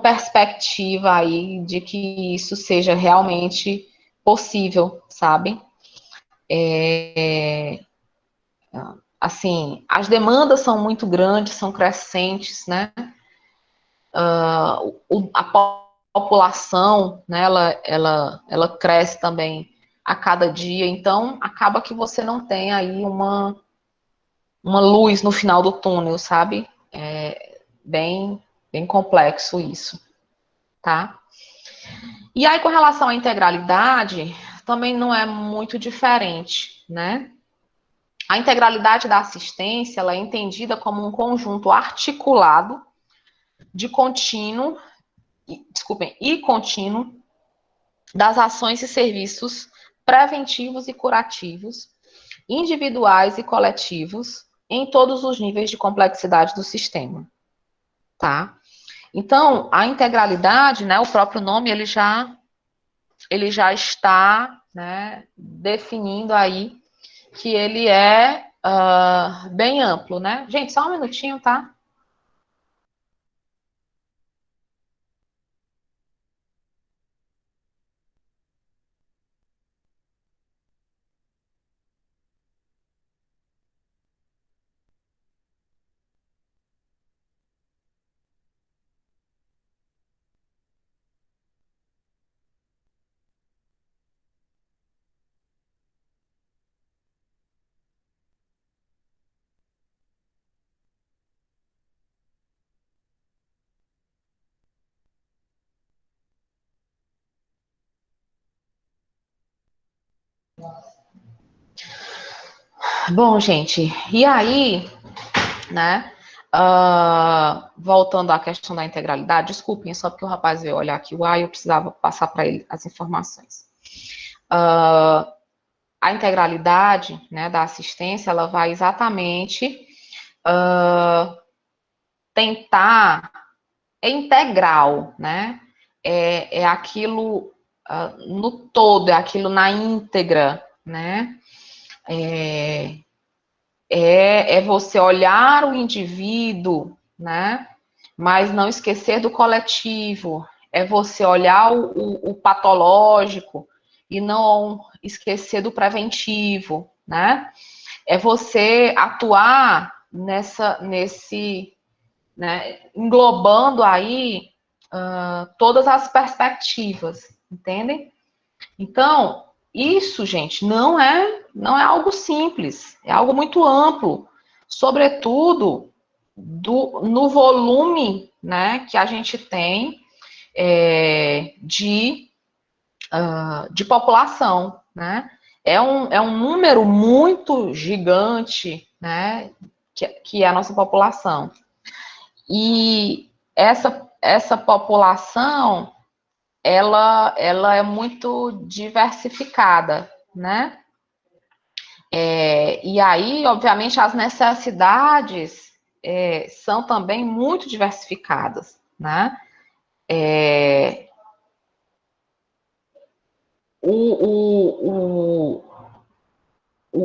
perspectiva aí de que isso seja realmente possível, sabe? Assim, as demandas são muito grandes, são crescentes, né? A população, né, ela cresce também a cada dia, então acaba que você não tem aí uma luz no final do túnel, sabe? Bem, bem complexo isso, tá? E aí, com relação à integralidade, também não é muito diferente, né? A integralidade da assistência, ela é entendida como um conjunto articulado de contínuo, e contínuo das ações e serviços preventivos e curativos, individuais e coletivos, em todos os níveis de complexidade do sistema, tá? Então, a integralidade, né, o próprio nome, ele já está, né, definindo aí que ele é bem amplo, né? Gente, só um minutinho, tá? Bom, gente, e aí, né? Voltando à questão da integralidade, desculpem, só porque o rapaz veio olhar aqui o ar e eu precisava passar para ele as informações. A integralidade, né, da assistência, ela vai exatamente tentar, é integral, né? É aquilo no todo, é aquilo na íntegra, né? É você olhar o indivíduo, né? Mas não esquecer do coletivo. É você olhar o patológico e não esquecer do preventivo, né? É você atuar nesse, né, englobando aí todas as perspectivas, entendem? Então, isso, gente, não é algo simples, é algo muito amplo, sobretudo no volume, né, que a gente tem de população, né? É um número muito gigante, né, que é a nossa população. E essa população, ela é muito diversificada, né? E aí, obviamente, as necessidades são também muito diversificadas, né?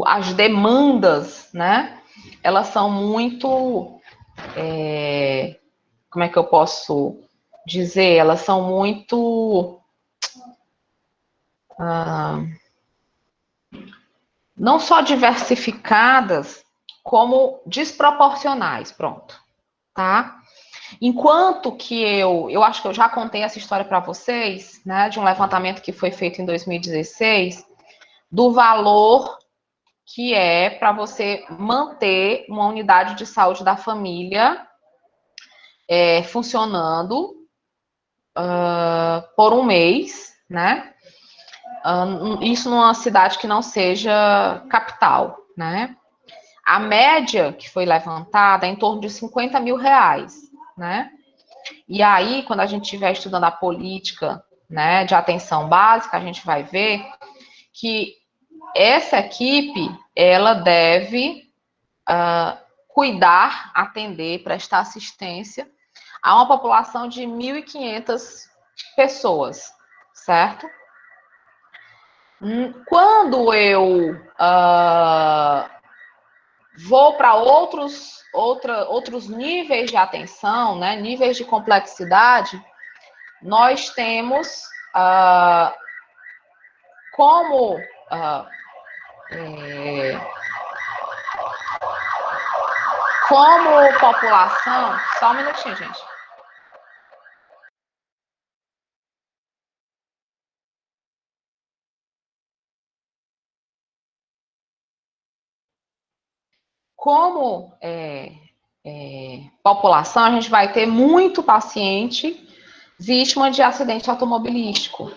As demandas, né? Elas são muito, como é que eu posso dizer? Elas são muito não só diversificadas, como desproporcionais, pronto, tá? Enquanto que eu acho que eu já contei essa história para vocês, né, de um levantamento que foi feito em 2016, do valor que é para você manter uma unidade de saúde da família funcionando por um mês, né? Isso numa cidade que não seja capital, né? A média que foi levantada é em torno de 50 mil reais, né? E aí, quando a gente estiver estudando a política, né, de atenção básica, a gente vai ver que essa equipe, ela deve cuidar, atender, prestar assistência a uma população de 1.500 pessoas, certo? Quando eu vou para outros níveis de atenção, né, níveis de complexidade, nós temos como população, só um minutinho, gente. Como população, a gente vai ter muito paciente vítima de acidente automobilístico,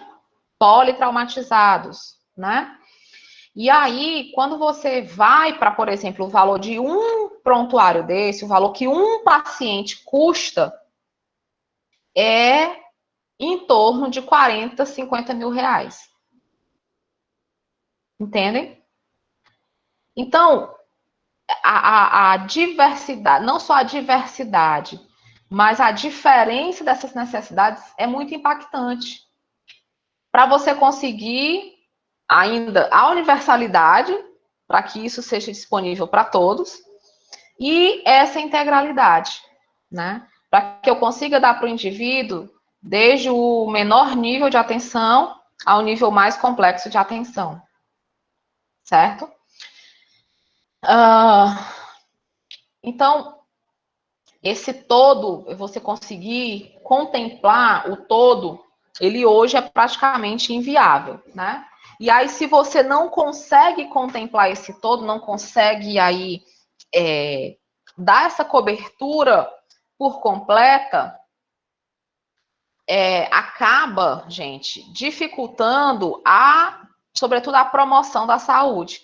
politraumatizados, né? E aí, quando você vai para, por exemplo, o valor de um prontuário desse, o valor que um paciente custa, é em torno de 40, 50 mil reais. Entendem? Então, a diversidade, não só a diversidade, mas a diferença dessas necessidades é muito impactante. Para você conseguir ainda a universalidade, para que isso seja disponível para todos, e essa integralidade, né? Para que eu consiga dar para o indivíduo, desde o menor nível de atenção ao nível mais complexo de atenção, certo? Então, esse todo, você conseguir contemplar o todo, ele hoje é praticamente inviável, né? E aí, se você não consegue contemplar esse todo, não consegue aí dar essa cobertura por completa, acaba, gente, dificultando a sobretudo a promoção da saúde,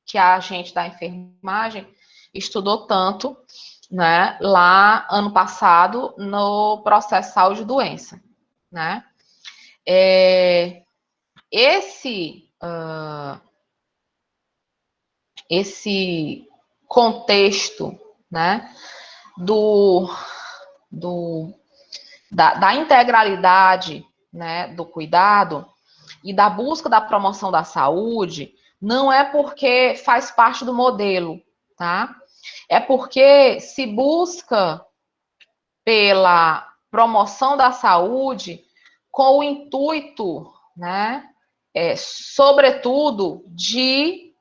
que a gente da enfermagem estudou tanto, né, lá ano passado no processo saúde e doença, né? Esse contexto, né, da integralidade, né, do cuidado e da busca da promoção da saúde, não é porque faz parte do modelo, tá? É porque se busca pela promoção da saúde com o intuito, né, sobretudo, de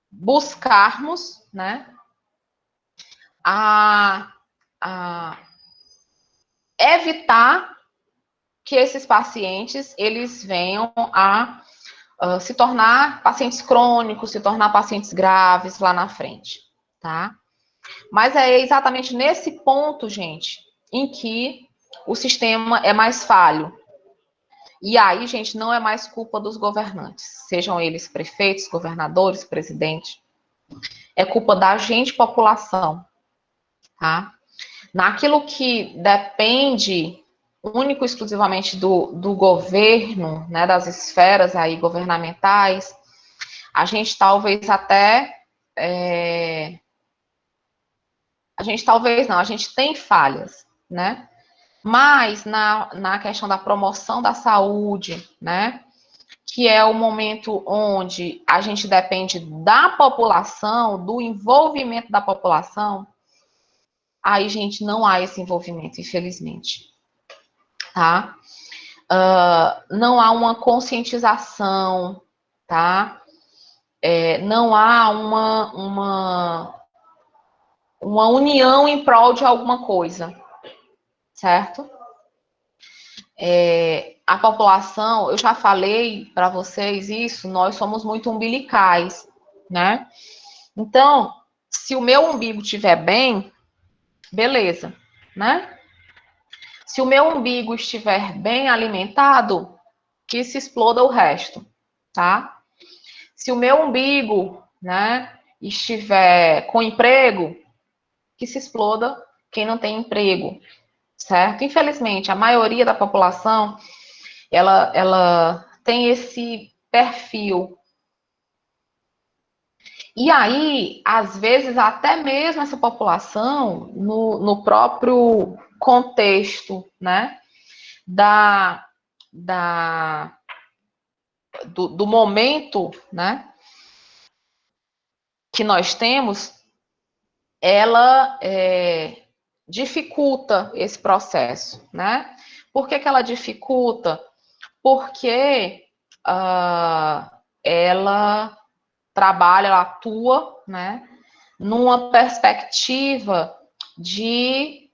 buscarmos, né, a evitar que esses pacientes, eles venham a se tornar pacientes crônicos, se tornar pacientes graves lá na frente, tá? Mas é exatamente nesse ponto, gente, em que o sistema é mais falho. E aí, gente, não é mais culpa dos governantes, sejam eles prefeitos, governadores, presidentes. É culpa da gente, população, tá? Naquilo que depende único e exclusivamente do governo, né, das esferas aí governamentais, a gente talvez até a gente tem falhas, né? Mas na questão da promoção da saúde, né? Que é o momento onde a gente depende da população, do envolvimento da população, aí, gente, não há esse envolvimento, infelizmente, tá? Não há uma conscientização, tá? Não há uma união em prol de alguma coisa, certo? A população, eu já falei para vocês isso, nós somos muito umbilicais, né? Então, se o meu umbigo estiver bem, beleza, né? Se o meu umbigo estiver bem alimentado, que se exploda o resto, tá? Se o meu umbigo, né, estiver com emprego, que se exploda quem não tem emprego, certo? Infelizmente, a maioria da população, ela tem esse perfil. E aí, às vezes, até mesmo essa população, no próprio contexto, né, do momento, né, que nós temos, ela dificulta esse processo, né? Por que ela dificulta? Porque ela trabalha, ela atua, né, numa perspectiva de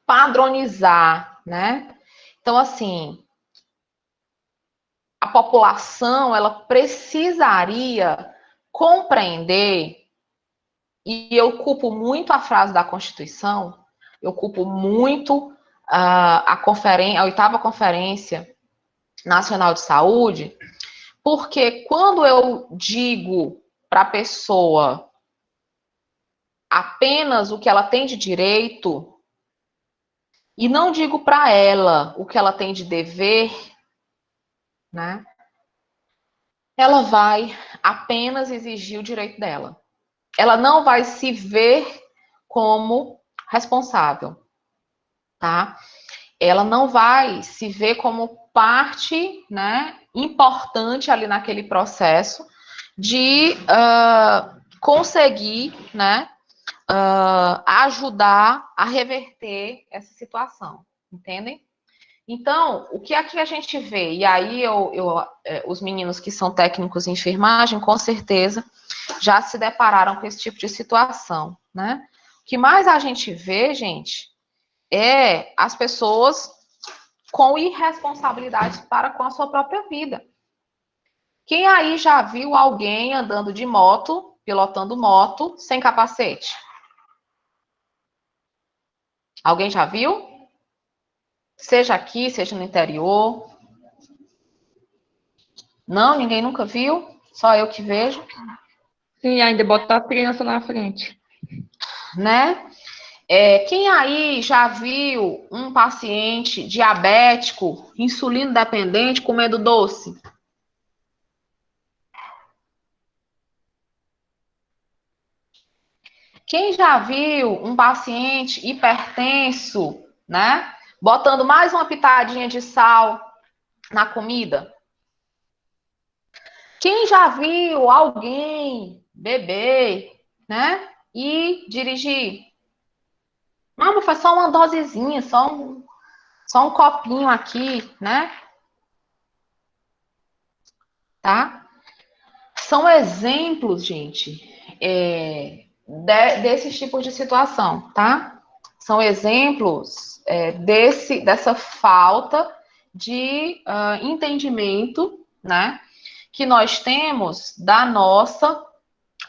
padronizar, né? Então, assim, a população, ela precisaria compreender, e eu culpo muito a frase da Constituição, eu culpo muito a 8ª Conferência Nacional de Saúde, porque quando eu digo para a pessoa apenas o que ela tem de direito, e não digo para ela o que ela tem de dever, né? Ela vai apenas exigir o direito dela. Ela não vai se ver como responsável, tá? Ela não vai se ver como parte, né, importante ali naquele processo de conseguir, né, ajudar a reverter essa situação, entendem? Então, o que aqui a gente vê, e aí os meninos que são técnicos em enfermagem, com certeza, já se depararam com esse tipo de situação, né? O que mais a gente vê, gente, é as pessoas com irresponsabilidade para com a sua própria vida. Quem aí já viu alguém andando de moto, pilotando moto, sem capacete? Alguém já viu? Seja aqui, seja no interior. Não, ninguém nunca viu? Só eu que vejo, Sim, ainda botar a criança na frente. né? Quem aí já viu um paciente diabético, insulino dependente, comendo doce? Quem já viu um paciente hipertenso, né? Botando mais uma pitadinha de sal na comida? Quem já viu alguém beber, né? E dirigir? Não, mas foi só uma dosezinha, só um copinho aqui, né? Tá? São exemplos, gente, desses tipos de situação, tá? São exemplos dessa falta de entendimento, né? Que nós temos da nossa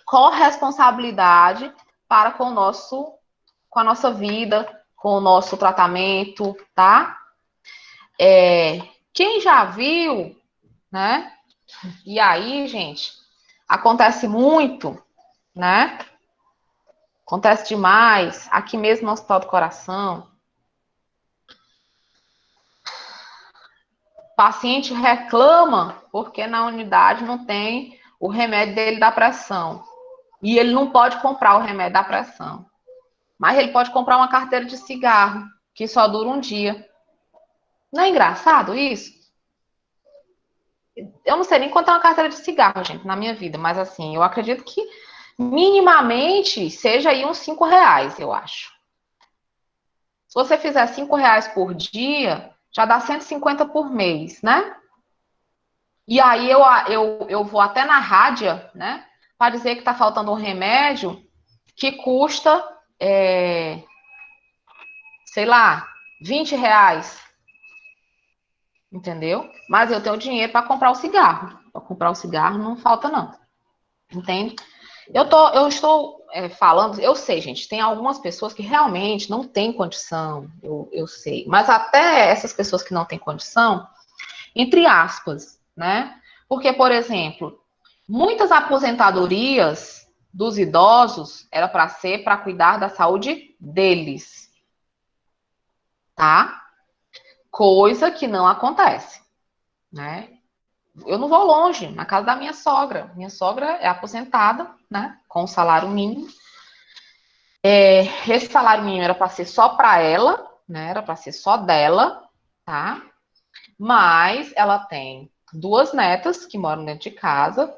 corresponsabilidade para com a nossa vida, com o nosso tratamento, tá? Quem já viu, né? E aí, gente, acontece muito, né? Acontece demais, aqui mesmo no Hospital do Coração. O paciente reclama porque na unidade não tem o remédio dele da pressão. E ele não pode comprar o remédio da pressão. Mas ele pode comprar uma carteira de cigarro, que só dura um dia. Não é engraçado isso? Eu não sei nem quanto é uma carteira de cigarro, gente, na minha vida, mas assim, eu acredito que minimamente seja aí uns R$ 5, eu acho. Se você fizer R$ 5 por dia, já dá 150 por mês, né? E aí eu vou até na rádio, né? Para dizer que está faltando um remédio que custa, sei lá, R$ 20. Entendeu? Mas eu tenho dinheiro para comprar o cigarro. Para comprar o cigarro não falta, não. Entende? Eu estou falando, eu sei, gente, tem algumas pessoas que realmente não têm condição, eu sei. Mas até essas pessoas que não têm condição, entre aspas, né? Porque, por exemplo, muitas aposentadorias dos idosos era para ser para cuidar da saúde deles, tá? Coisa que não acontece, né? Eu não vou longe, na casa da minha sogra. Minha sogra é aposentada, né? Com salário mínimo. Esse salário mínimo era para ser só para ela, né? Era para ser só dela, tá? Mas ela tem 2 netas que moram dentro de casa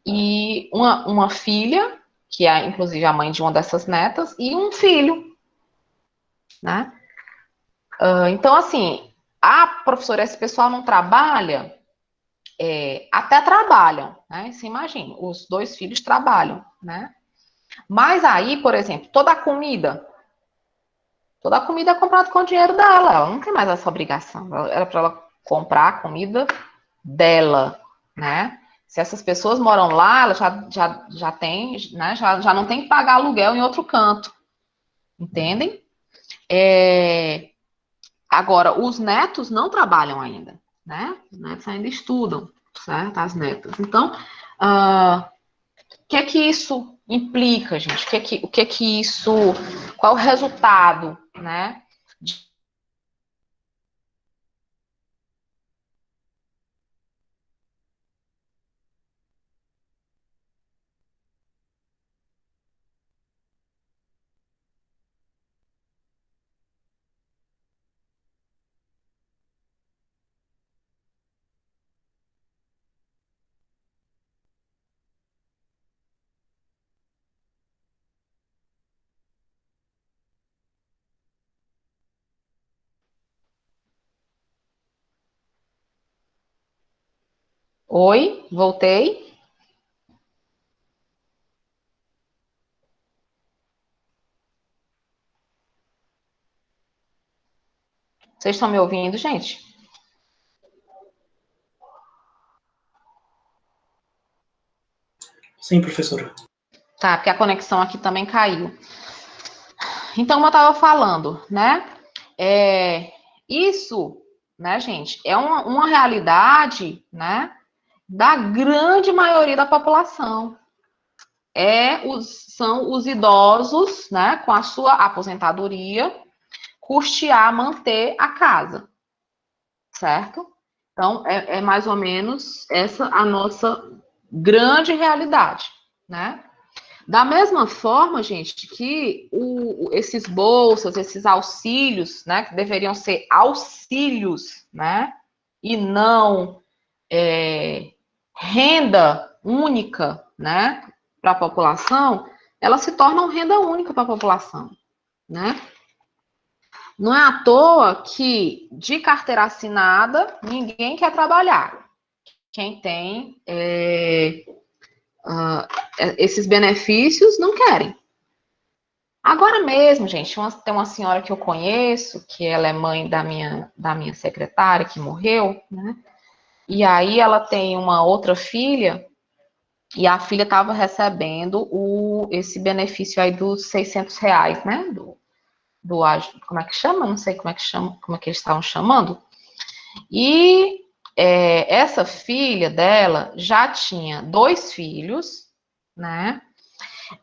e uma filha, que é inclusive a mãe de uma dessas netas, e um filho, né? Então, assim, a professora, esse pessoal não trabalha, até trabalham, né? Você imagina, os 2 filhos trabalham, né? Mas aí, por exemplo, toda a comida é comprada com o dinheiro dela, ela não tem mais essa obrigação, era para ela comprar a comida dela, né? Se essas pessoas moram lá, ela já tem, né? Já não tem que pagar aluguel em outro canto, entendem? Agora, os netos não trabalham ainda, né? Os netos ainda estudam, certo? As netas. Então, o que é que isso implica, gente? O que é que isso... Qual é o resultado, né? Oi, voltei. Vocês estão me ouvindo, gente? Sim, professora. Tá, porque a conexão aqui também caiu. Então, como eu estava falando, né? Isso, né, gente, é uma realidade, né, da grande maioria da população. São os idosos, né, com a sua aposentadoria, custear, manter a casa, certo? Então, é mais ou menos essa a nossa grande realidade, né? Da mesma forma, gente, que esses bolsas, esses auxílios, né, que deveriam ser auxílios, né, e não renda única, né, para a população, elas se tornam renda única para a população, né? Não é à toa que de carteira assinada ninguém quer trabalhar. Quem tem esses benefícios não querem. Agora mesmo, gente, tem uma senhora que eu conheço, que ela é mãe da minha secretária, que morreu, né? E aí ela tem uma outra filha, e a filha estava recebendo esse benefício aí dos R$ 600, né? Como é que chama? Não sei como é que chama, como é que eles estavam chamando. E essa filha dela já tinha 2 filhos, né?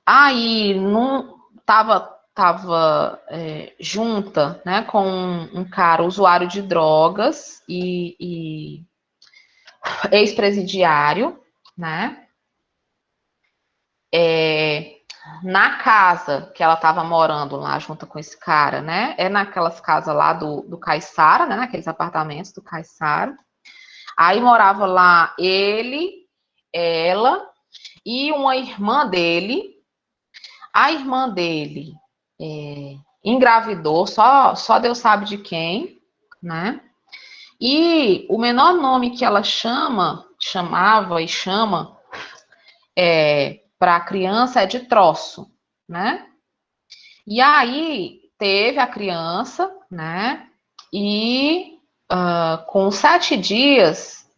Aí não tava junta, né, com um cara usuário de drogas e ex-presidiário, né? Na casa que ela estava morando lá junto com esse cara, né? É naquelas casas lá do Caiçara, né? Naqueles apartamentos do Caiçara. Aí morava lá ele, ela e uma irmã dele. A irmã dele engravidou, só Deus sabe de quem, né? E o menor nome que ela chamava e chama para a criança é de troço, né? E aí teve a criança, né? E com 7 dias,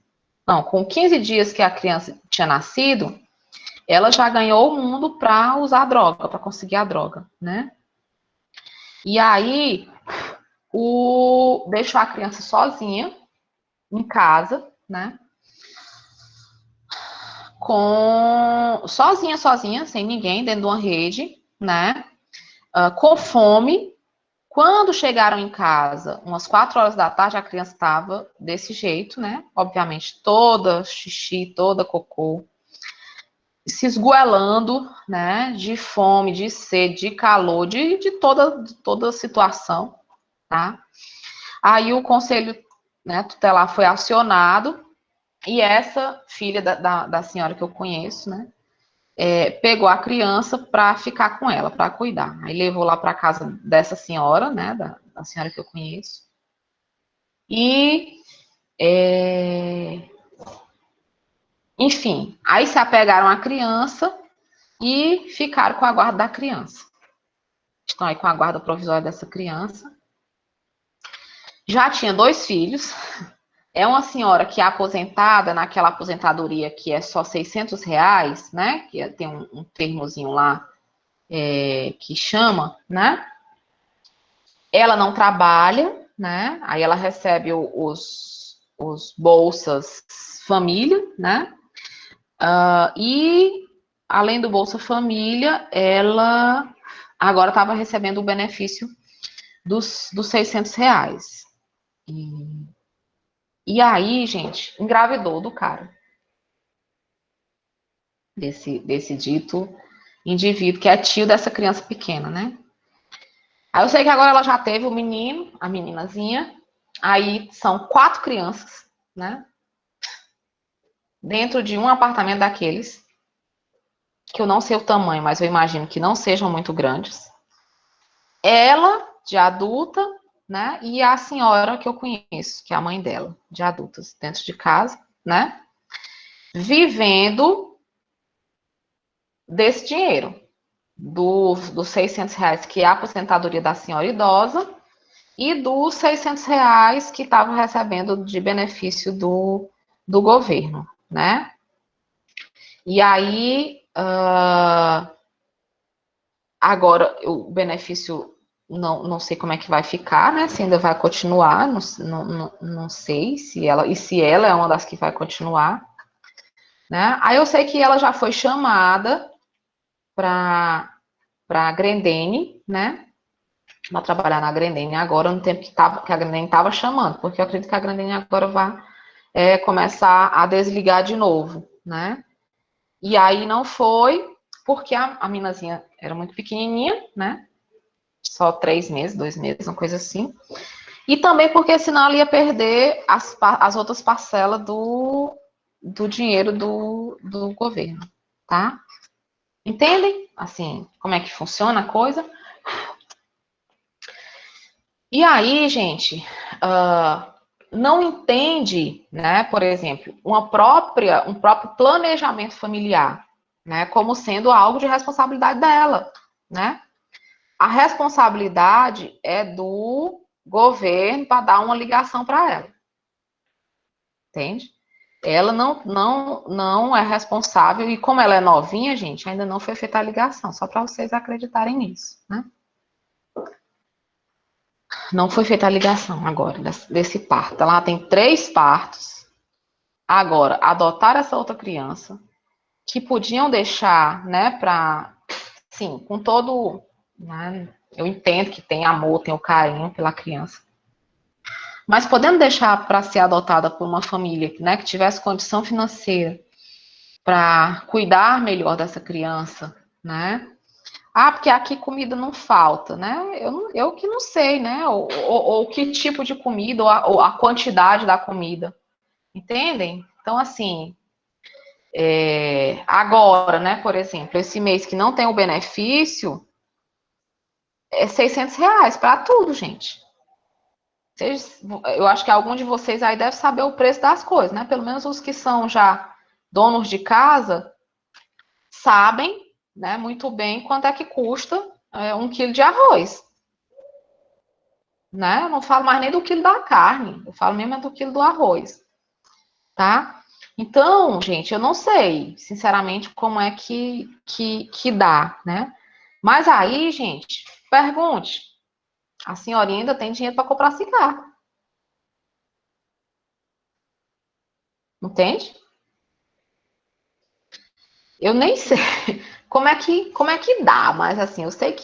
não, com 15 dias que a criança tinha nascido, ela já ganhou o mundo para usar droga, para conseguir a droga, né? E aí deixou a criança sozinha em casa, né? Sozinha, sem ninguém, dentro de uma rede, né? Com fome. Quando chegaram em casa, umas 4 horas da tarde, a criança estava desse jeito, né? Obviamente, toda xixi, toda cocô, se esgoelando, né? De fome, de sede, de calor, de toda situação, tá? Aí o conselho, né, tutelar foi acionado e essa filha da senhora que eu conheço, né? Pegou a criança para ficar com ela, para cuidar. Aí levou lá para casa dessa senhora, né, da senhora que eu conheço. E, enfim, aí se apegaram à criança e ficaram com a guarda da criança. Estão aí com a guarda provisória dessa criança. Já tinha 2 filhos. É uma senhora que é aposentada naquela aposentadoria que é só R$ 600, né? Que tem um termozinho lá que chama, né? Ela não trabalha, né? Aí ela recebe os bolsas família, né? E além do Bolsa Família, ela agora estava recebendo o benefício dos R$ 600. E aí, gente, engravidou do cara. Desse dito indivíduo que é tio dessa criança pequena, né? Aí eu sei que agora ela já teve o menino, a meninazinha. Aí são 4 crianças, né? Dentro de um apartamento daqueles, que eu não sei o tamanho, mas eu imagino que não sejam muito grandes. Ela, de adulta, né? E a senhora que eu conheço, que é a mãe dela, de adultas, dentro de casa, né? Vivendo desse dinheiro, dos R$ 600, que é a aposentadoria da senhora idosa, e dos R$ 600 que estavam recebendo de benefício do governo, né? E aí, agora, o benefício não sei como é que vai ficar, né? Se ainda vai continuar, não sei se ela é uma das que vai continuar, né? Aí eu sei que ela já foi chamada para a Grendene, né? Para trabalhar na Grendene agora, no tempo que a Grendene estava chamando, porque eu acredito que a Grendene agora vai começar a desligar de novo, né? E aí não foi, porque a minazinha era muito pequenininha, né? Só 3 meses, 2 meses, uma coisa assim. E também porque senão ela ia perder as outras parcelas do dinheiro do governo, tá? Entendem? Assim, como é que funciona a coisa? E aí, gente, não entende, né, por exemplo, um próprio planejamento familiar, né, como sendo algo de responsabilidade dela, né? A responsabilidade é do governo para dar uma ligação para ela, entende? Ela não é responsável, e como ela é novinha, gente, ainda não foi feita a ligação, só para vocês acreditarem nisso, né? Não foi feita a ligação agora desse parto. Ela tem 3 partos. Agora, adotar essa outra criança, que podiam deixar, né, para, sim, com todo, né, eu entendo que tem amor, tem o carinho pela criança, mas podendo deixar para ser adotada por uma família, né, que tivesse condição financeira para cuidar melhor dessa criança, né? Ah, porque aqui comida não falta, né? Eu que não sei, né? Ou que tipo de comida, ou a quantidade da comida. Entendem? Então, assim, agora, né, por exemplo, esse mês que não tem o benefício, é R$ 600 para tudo, gente. Eu acho que algum de vocês aí deve saber o preço das coisas, né? Pelo menos os que são já donos de casa sabem, né, muito bem quanto é que custa 1 quilo de arroz, né? Eu não falo mais nem do quilo da carne, eu falo mesmo do quilo do arroz, tá? Então, gente, eu não sei, sinceramente, como é que dá, né? Mas aí, gente, pergunte, a senhorinha ainda tem dinheiro para comprar cigarro, entende? Eu nem sei como é que dá, mas assim, eu sei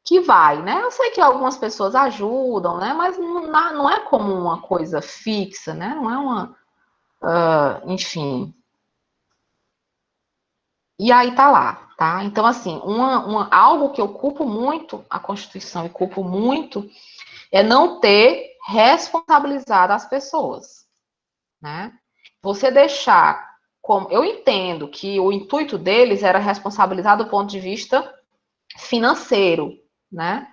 que vai, né? Eu sei que algumas pessoas ajudam, né? Mas não é como uma coisa fixa, né? Não é enfim. E aí tá lá, tá? Então, assim, algo que eu culpo muito a Constituição e culpo muito é não ter responsabilizado as pessoas, né? Você deixar, como eu entendo que o intuito deles era responsabilizar do ponto de vista financeiro, né?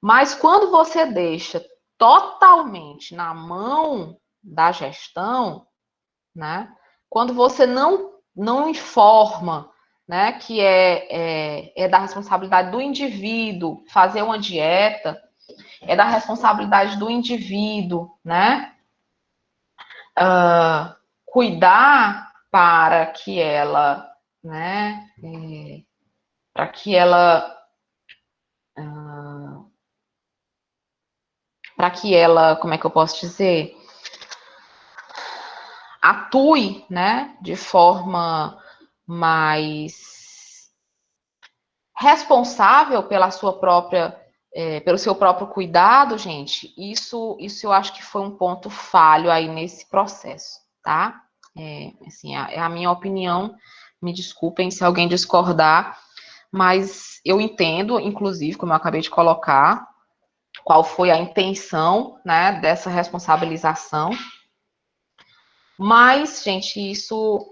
Mas quando você deixa totalmente na mão da gestão, né? Quando você não informa, né, que é da responsabilidade do indivíduo fazer uma dieta, é da responsabilidade do indivíduo, né, cuidar para que ela, né, para que ela como é que eu posso dizer, atue, né, de forma mais responsável pelo seu próprio cuidado, gente, isso eu acho que foi um ponto falho aí nesse processo, tá? Assim, é a minha opinião, me desculpem se alguém discordar, mas eu entendo, inclusive, como eu acabei de colocar, qual foi a intenção, né, dessa responsabilização, mas, gente, isso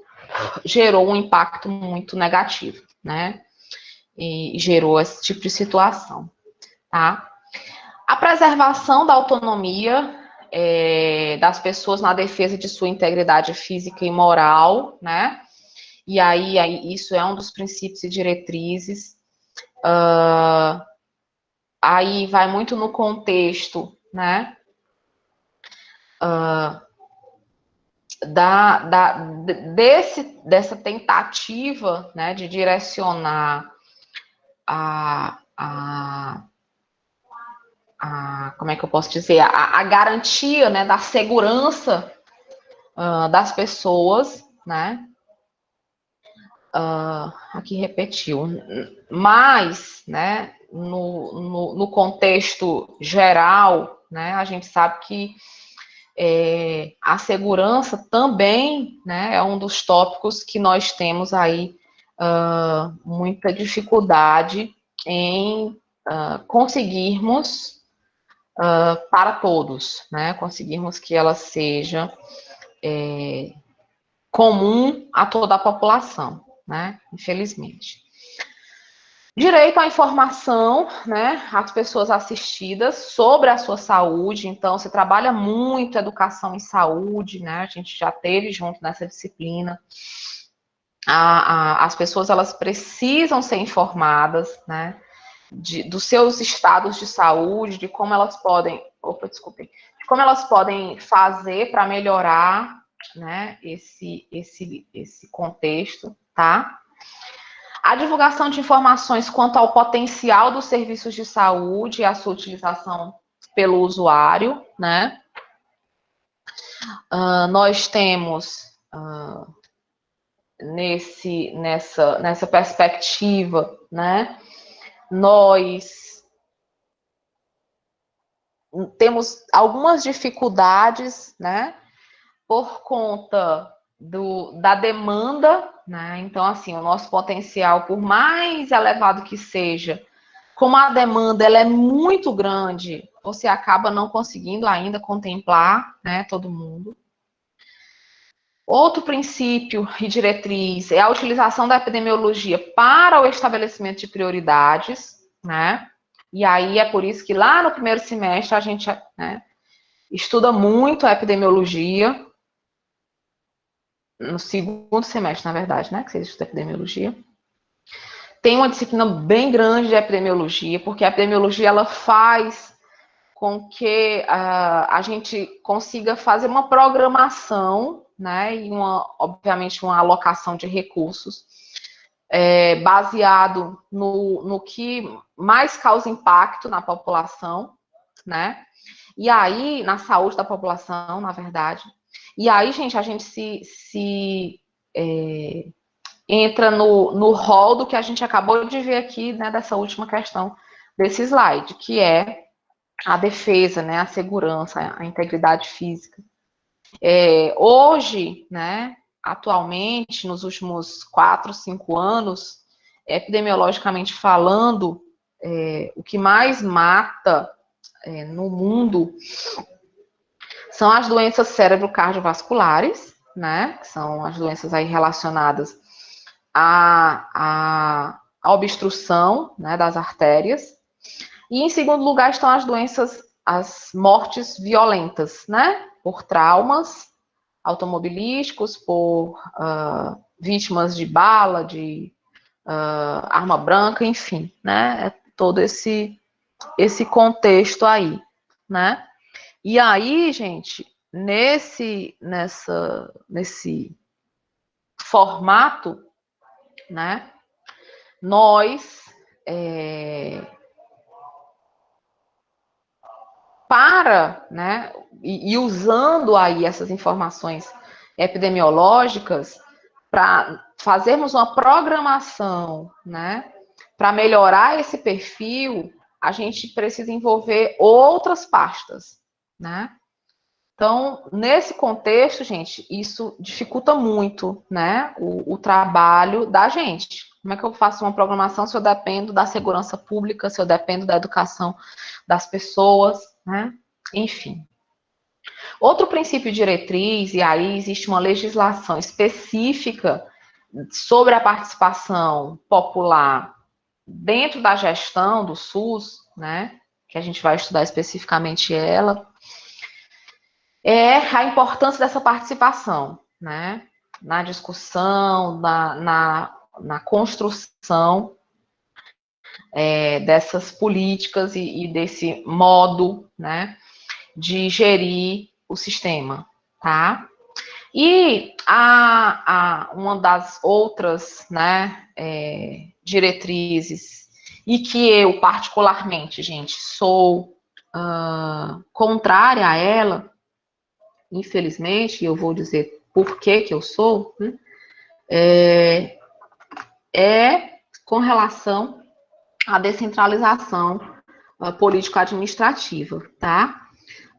gerou um impacto muito negativo, né? E gerou esse tipo de situação, tá? A preservação da autonomia das pessoas na defesa de sua integridade física e moral, né? E aí isso é um dos princípios e diretrizes. Aí vai muito no contexto, né? Dessa tentativa, né, de direcionar a como é que eu posso dizer, a garantia, né, da segurança das pessoas, né? Aqui repetiu, mas, né, no contexto geral, né, a gente sabe que a segurança também, né, é um dos tópicos que nós temos aí muita dificuldade em conseguirmos para todos, né, conseguirmos que ela seja comum a toda a população, né, infelizmente. Direito à informação, né, as pessoas assistidas sobre a sua saúde, então você trabalha muito educação em saúde, né, a gente já teve junto nessa disciplina. As pessoas, elas precisam ser informadas, né, dos seus estados de saúde, de como elas podem, de como elas podem fazer para melhorar, né, esse contexto, tá? A divulgação de informações quanto ao potencial dos serviços de saúde e a sua utilização pelo usuário, né? Nós temos, nessa perspectiva, né? Nós temos algumas dificuldades, né? Por conta da demanda, né? Então, assim, o nosso potencial, por mais elevado que seja, como a demanda ela é muito grande, você acaba não conseguindo ainda contemplar, né, todo mundo. Outro princípio e diretriz é a utilização da epidemiologia para o estabelecimento de prioridades, né? E aí é por isso que lá no primeiro semestre a gente, né, estuda muito a epidemiologia, no segundo semestre, na verdade, né, que você estuda epidemiologia. Tem uma disciplina bem grande de epidemiologia, porque a epidemiologia, ela faz com que a gente consiga fazer uma programação, né, e obviamente, uma alocação de recursos, baseado no que mais causa impacto na população, né, e aí, na saúde da população, na verdade. E aí, gente, a gente entra no rol do que a gente acabou de ver aqui, né, dessa última questão desse slide, que é a defesa, né, a segurança, a integridade física. Hoje, né, atualmente, nos últimos 4, 5 anos, epidemiologicamente falando, o que mais mata no mundo são as doenças cérebro-cardiovasculares, né, que são as doenças aí relacionadas à obstrução, né, das artérias. E em segundo lugar estão as doenças, as mortes violentas, né, por traumas automobilísticos, por vítimas de bala, de arma branca, enfim, né, todo esse contexto aí, né. E aí, gente, nesse formato, né, nós, né, e usando aí essas informações epidemiológicas para fazermos uma programação, né, para melhorar esse perfil, a gente precisa envolver outras pastas, né. Então, nesse contexto, gente, isso dificulta muito, né, o trabalho da gente. Como é que eu faço uma programação se eu dependo da segurança pública, se eu dependo da educação das pessoas, né? Enfim. Outro princípio diretriz, e aí existe uma legislação específica sobre a participação popular dentro da gestão do SUS, né? Que a gente vai estudar especificamente ela, é a importância dessa participação, né? Na discussão, na construção dessas políticas e desse modo, né, de gerir o sistema, tá? E uma das outras, né, diretrizes, e que eu particularmente, gente, sou contrária a ela, infelizmente, e eu vou dizer por que eu sou, né, é com relação à descentralização político-administrativa, tá?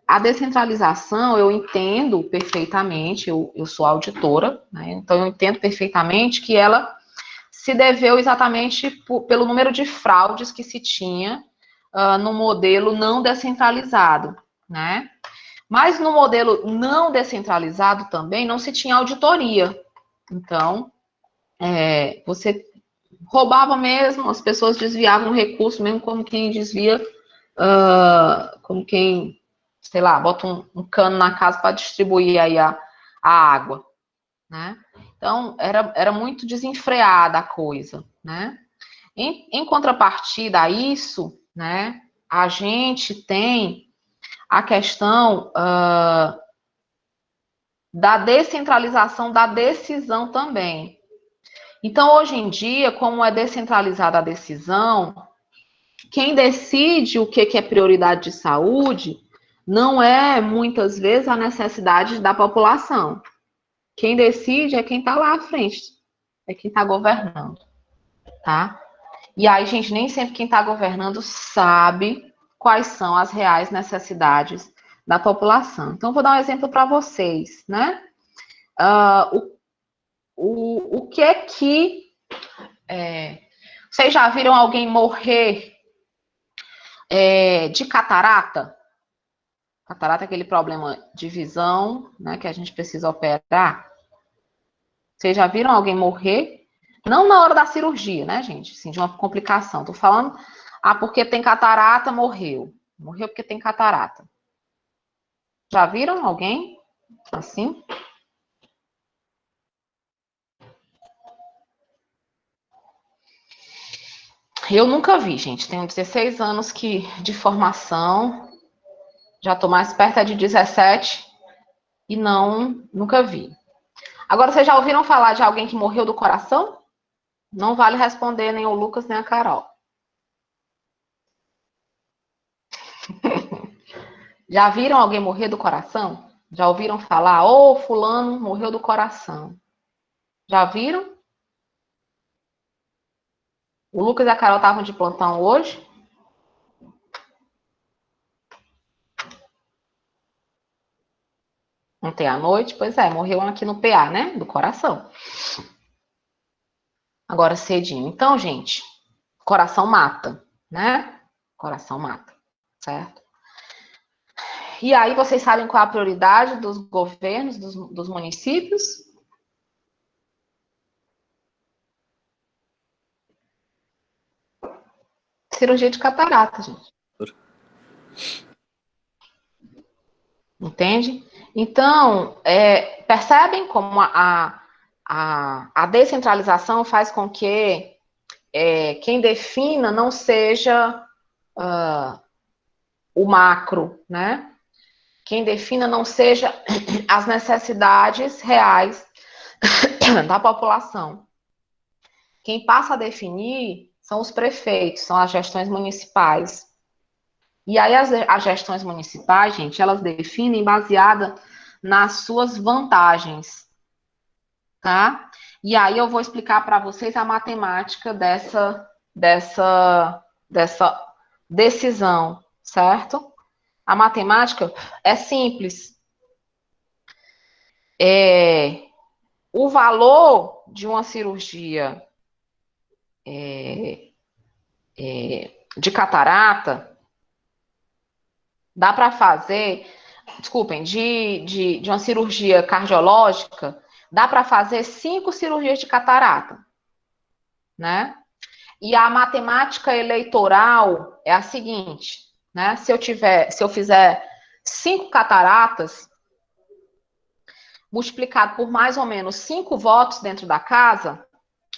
A descentralização, eu entendo perfeitamente, eu sou auditora, né, então eu entendo perfeitamente que ela se deveu exatamente pelo número de fraudes que se tinha no modelo não descentralizado, né? Mas no modelo não descentralizado também não se tinha auditoria. Então, você roubava mesmo, as pessoas desviavam o recurso, mesmo como quem desvia, como quem, sei lá, bota um cano na casa para distribuir aí a água, né? Então, era muito desenfreada a coisa, né? Em contrapartida a isso, né, a gente tem a questão da descentralização da decisão também. Então, hoje em dia, como é descentralizada a decisão, quem decide o que é prioridade de saúde não é, muitas vezes, a necessidade da população. Quem decide é quem está lá à frente, é quem está governando, tá? E aí, gente, nem sempre quem está governando sabe quais são as reais necessidades da população. Então, vou dar um exemplo para vocês, né? O que é que... vocês já viram alguém morrer de catarata? Catarata é aquele problema de visão, né, que a gente precisa operar. Vocês já viram alguém morrer? Não na hora da cirurgia, né, gente? Assim, de uma complicação. Tô falando, porque tem catarata, morreu. Morreu porque tem catarata. Já viram alguém assim? Eu nunca vi, gente. Tenho 16 anos de formação. Já tô mais perto de 17 e nunca vi. Agora, vocês já ouviram falar de alguém que morreu do coração? Não vale responder nem o Lucas, nem a Carol. Já viram alguém morrer do coração? Já ouviram falar, fulano morreu do coração? Já viram? O Lucas e a Carol estavam de plantão hoje? Ontem à noite? Pois é, morreu aqui no PA, né? Do coração. Agora cedinho. Então, gente, coração mata, né? Coração mata, certo? E aí, vocês sabem qual é a prioridade dos governos, dos municípios? Cirurgia de catarata, gente. Entende? Então, percebem como a descentralização faz com que quem defina não seja o macro, né? Quem defina não seja as necessidades reais da população. Quem passa a definir são os prefeitos, são as gestões municipais. E aí as gestões municipais, gente, elas definem baseada nas suas vantagens, tá? E aí eu vou explicar para vocês a matemática dessa decisão, certo? A matemática é simples. O valor de uma cirurgia de catarata dá para fazer, desculpem, de uma cirurgia cardiológica, dá para fazer 5 cirurgias de catarata, né? E a matemática eleitoral é a seguinte, né? Se eu fizer 5 cataratas, multiplicado por mais ou menos 5 votos dentro da casa,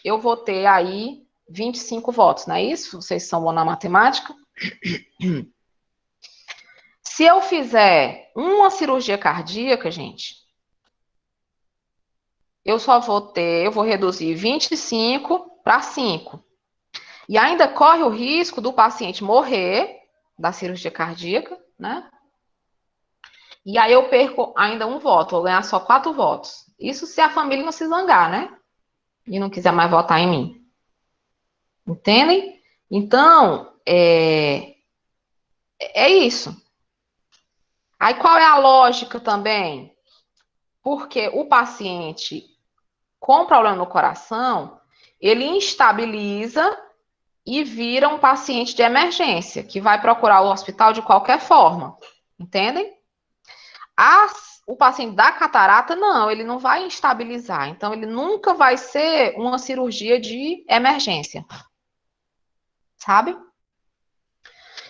eu vou ter aí 25 votos, não é isso? Vocês são bons na matemática? Se eu fizer uma cirurgia cardíaca, gente, eu vou reduzir 25 para 5. E ainda corre o risco do paciente morrer da cirurgia cardíaca né? E aí eu perco ainda um voto, vou ganhar só 4 votos. Isso se a família não se zangar, né? E não quiser mais votar em mim. Entendem? Então, é isso. Aí qual é a lógica também? Porque o paciente com problema no coração, ele instabiliza e vira um paciente de emergência, que vai procurar o hospital de qualquer forma. Entendem? O paciente da catarata, não, ele não vai instabilizar. Então, ele nunca vai ser uma cirurgia de emergência. Sabe?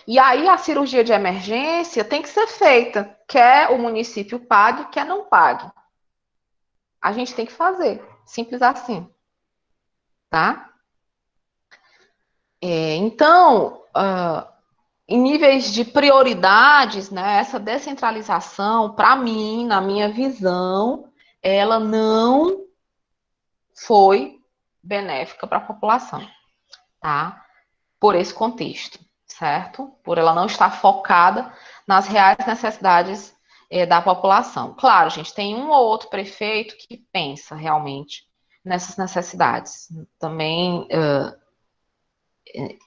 E aí, a cirurgia de emergência tem que ser feita, quer o município pague, quer não pague. A gente tem que fazer. Simples assim. Tá? Então, em níveis de prioridades, né, essa descentralização, para mim, na minha visão, ela não foi benéfica para a população, tá? Por esse contexto, certo? Por ela não estar focada nas reais necessidades da população. Claro, gente, tem um ou outro prefeito que pensa realmente nessas necessidades. Também,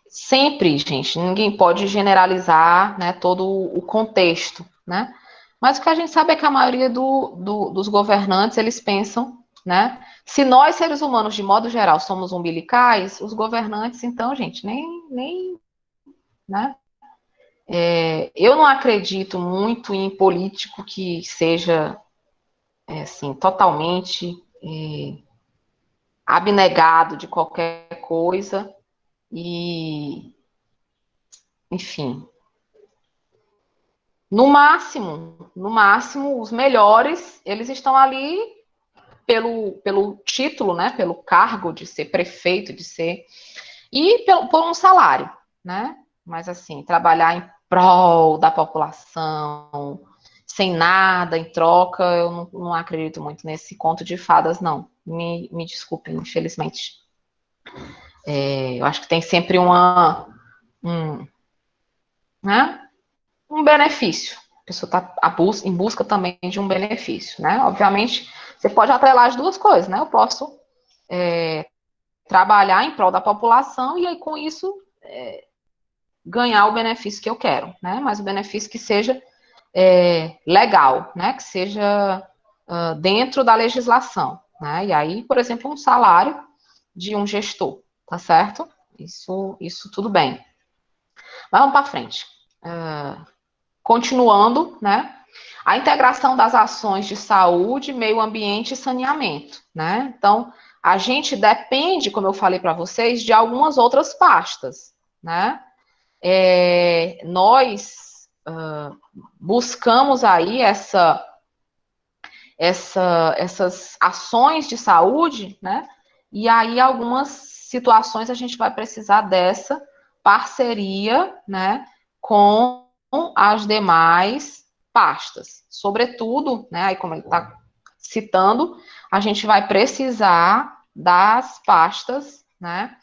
sempre, gente, ninguém pode generalizar, né, todo o contexto, né? Mas o que a gente sabe é que a maioria dos governantes, eles pensam, né? Se nós, seres humanos, de modo geral, somos umbilicais, os governantes, então, gente, nem né? Eu não acredito muito em político que seja, assim, totalmente abnegado de qualquer coisa e, enfim, no máximo, os melhores, eles estão ali pelo título, né, pelo cargo de ser prefeito, de ser, e por um salário, né? Mas assim, trabalhar em prol da população, sem nada em troca, eu não acredito muito nesse conto de fadas, não. Me desculpem, infelizmente. Eu acho que tem sempre né, um benefício. A pessoa está em busca também de um benefício, né? Obviamente, você pode atrelar as duas coisas, né? Eu posso trabalhar em prol da população e aí, com isso, ganhar o benefício que eu quero, né? Mas o benefício que seja legal, né? Que seja dentro da legislação, né? E aí, por exemplo, um salário de um gestor, tá certo? Isso tudo bem. Mas vamos para frente. Continuando, né? A integração das ações de saúde, meio ambiente e saneamento, né? Então, a gente depende, como eu falei para vocês, de algumas outras pastas, né? Nós buscamos aí essas ações de saúde, né? E aí, algumas situações a gente vai precisar dessa parceria, né? Com as demais pastas. Sobretudo, né? Aí, como ele está citando, a gente vai precisar das pastas, né?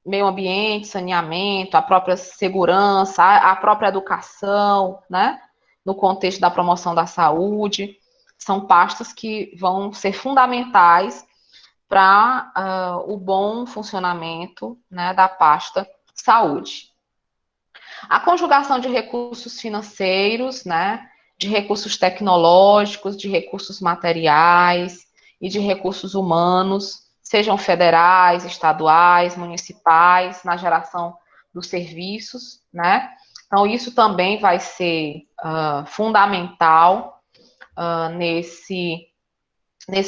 Meio ambiente, saneamento, a própria segurança, a própria educação, né? No contexto da promoção da saúde, são pastas que vão ser fundamentais para o bom funcionamento, né, da pasta saúde. A conjugação de recursos financeiros, né, de recursos tecnológicos, de recursos materiais e de recursos humanos, sejam federais, estaduais, municipais, na geração dos serviços, né? Então, isso também vai ser fundamental nesse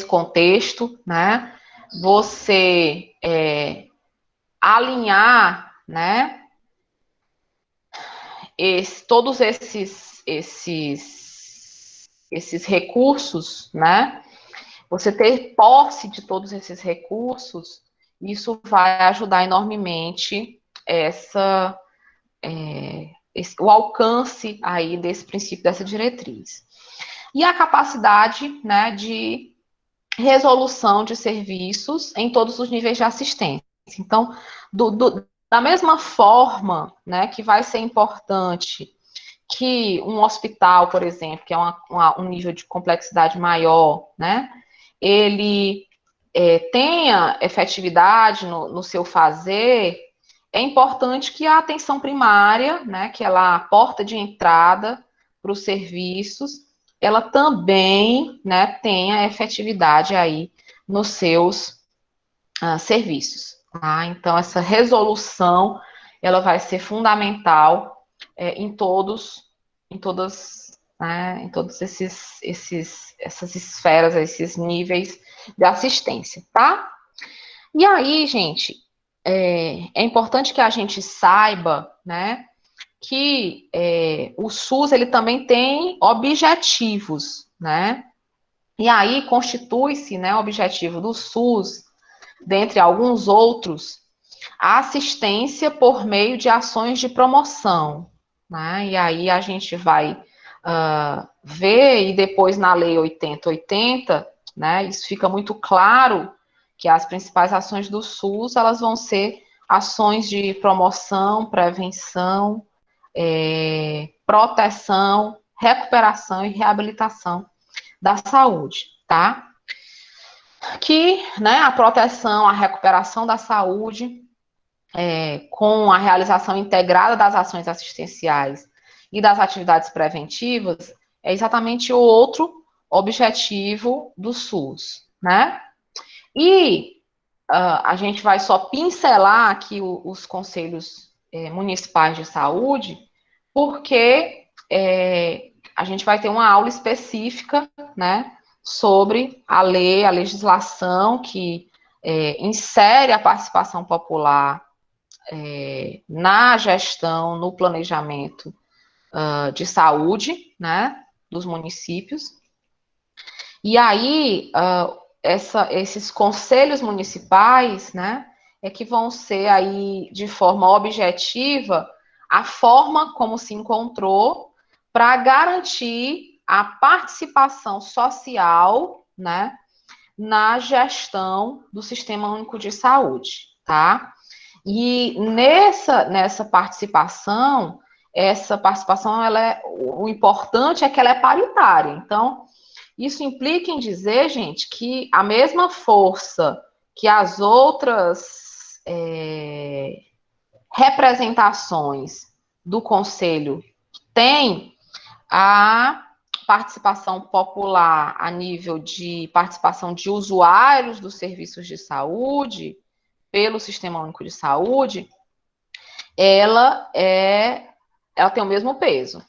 contexto, né? Você alinhar, né? Todos esses recursos, né? Você ter posse de todos esses recursos, isso vai ajudar enormemente o alcance aí desse princípio, dessa diretriz. E a capacidade, né, de resolução de serviços em todos os níveis de assistência. Então, da mesma forma, né, que vai ser importante que um hospital, por exemplo, que é um nível de complexidade maior, né, ele tenha efetividade no seu fazer, é importante que a atenção primária, né, que ela é a porta de entrada para os serviços, ela também, né, tenha efetividade aí nos seus serviços. Tá? Então, essa resolução, ela vai ser fundamental em todas, né, em todos essas esferas, esses níveis de assistência, tá? E aí, gente, é importante que a gente saiba, né, que o SUS, ele também tem objetivos, né? E aí constitui-se, né, o objetivo do SUS, dentre alguns outros, a assistência por meio de ações de promoção, né? E aí a gente vai ver, e depois na Lei 8080, né, isso fica muito claro, que as principais ações do SUS, elas vão ser ações de promoção, prevenção, proteção, recuperação e reabilitação da saúde, tá? Que, né, a proteção, a recuperação da saúde, com a realização integrada das ações assistenciais e das atividades preventivas, é exatamente o outro objetivo do SUS, né? E a gente vai só pincelar aqui os conselhos municipais de saúde, porque a gente vai ter uma aula específica, né, sobre a lei, a legislação que insere a participação popular na gestão, no planejamento de saúde, né, dos municípios. E aí, esses conselhos municipais, né, é que vão ser aí, de forma objetiva, a forma como se encontrou para garantir a participação social, né, na gestão do Sistema Único de Saúde, tá? E nessa participação, essa participação, o importante é que ela é paritária. Então, isso implica em dizer, gente, que a mesma força que as outras representações do Conselho têm, a participação popular a nível de participação de usuários dos serviços de saúde, pelo Sistema Único de Saúde, ela tem o mesmo peso,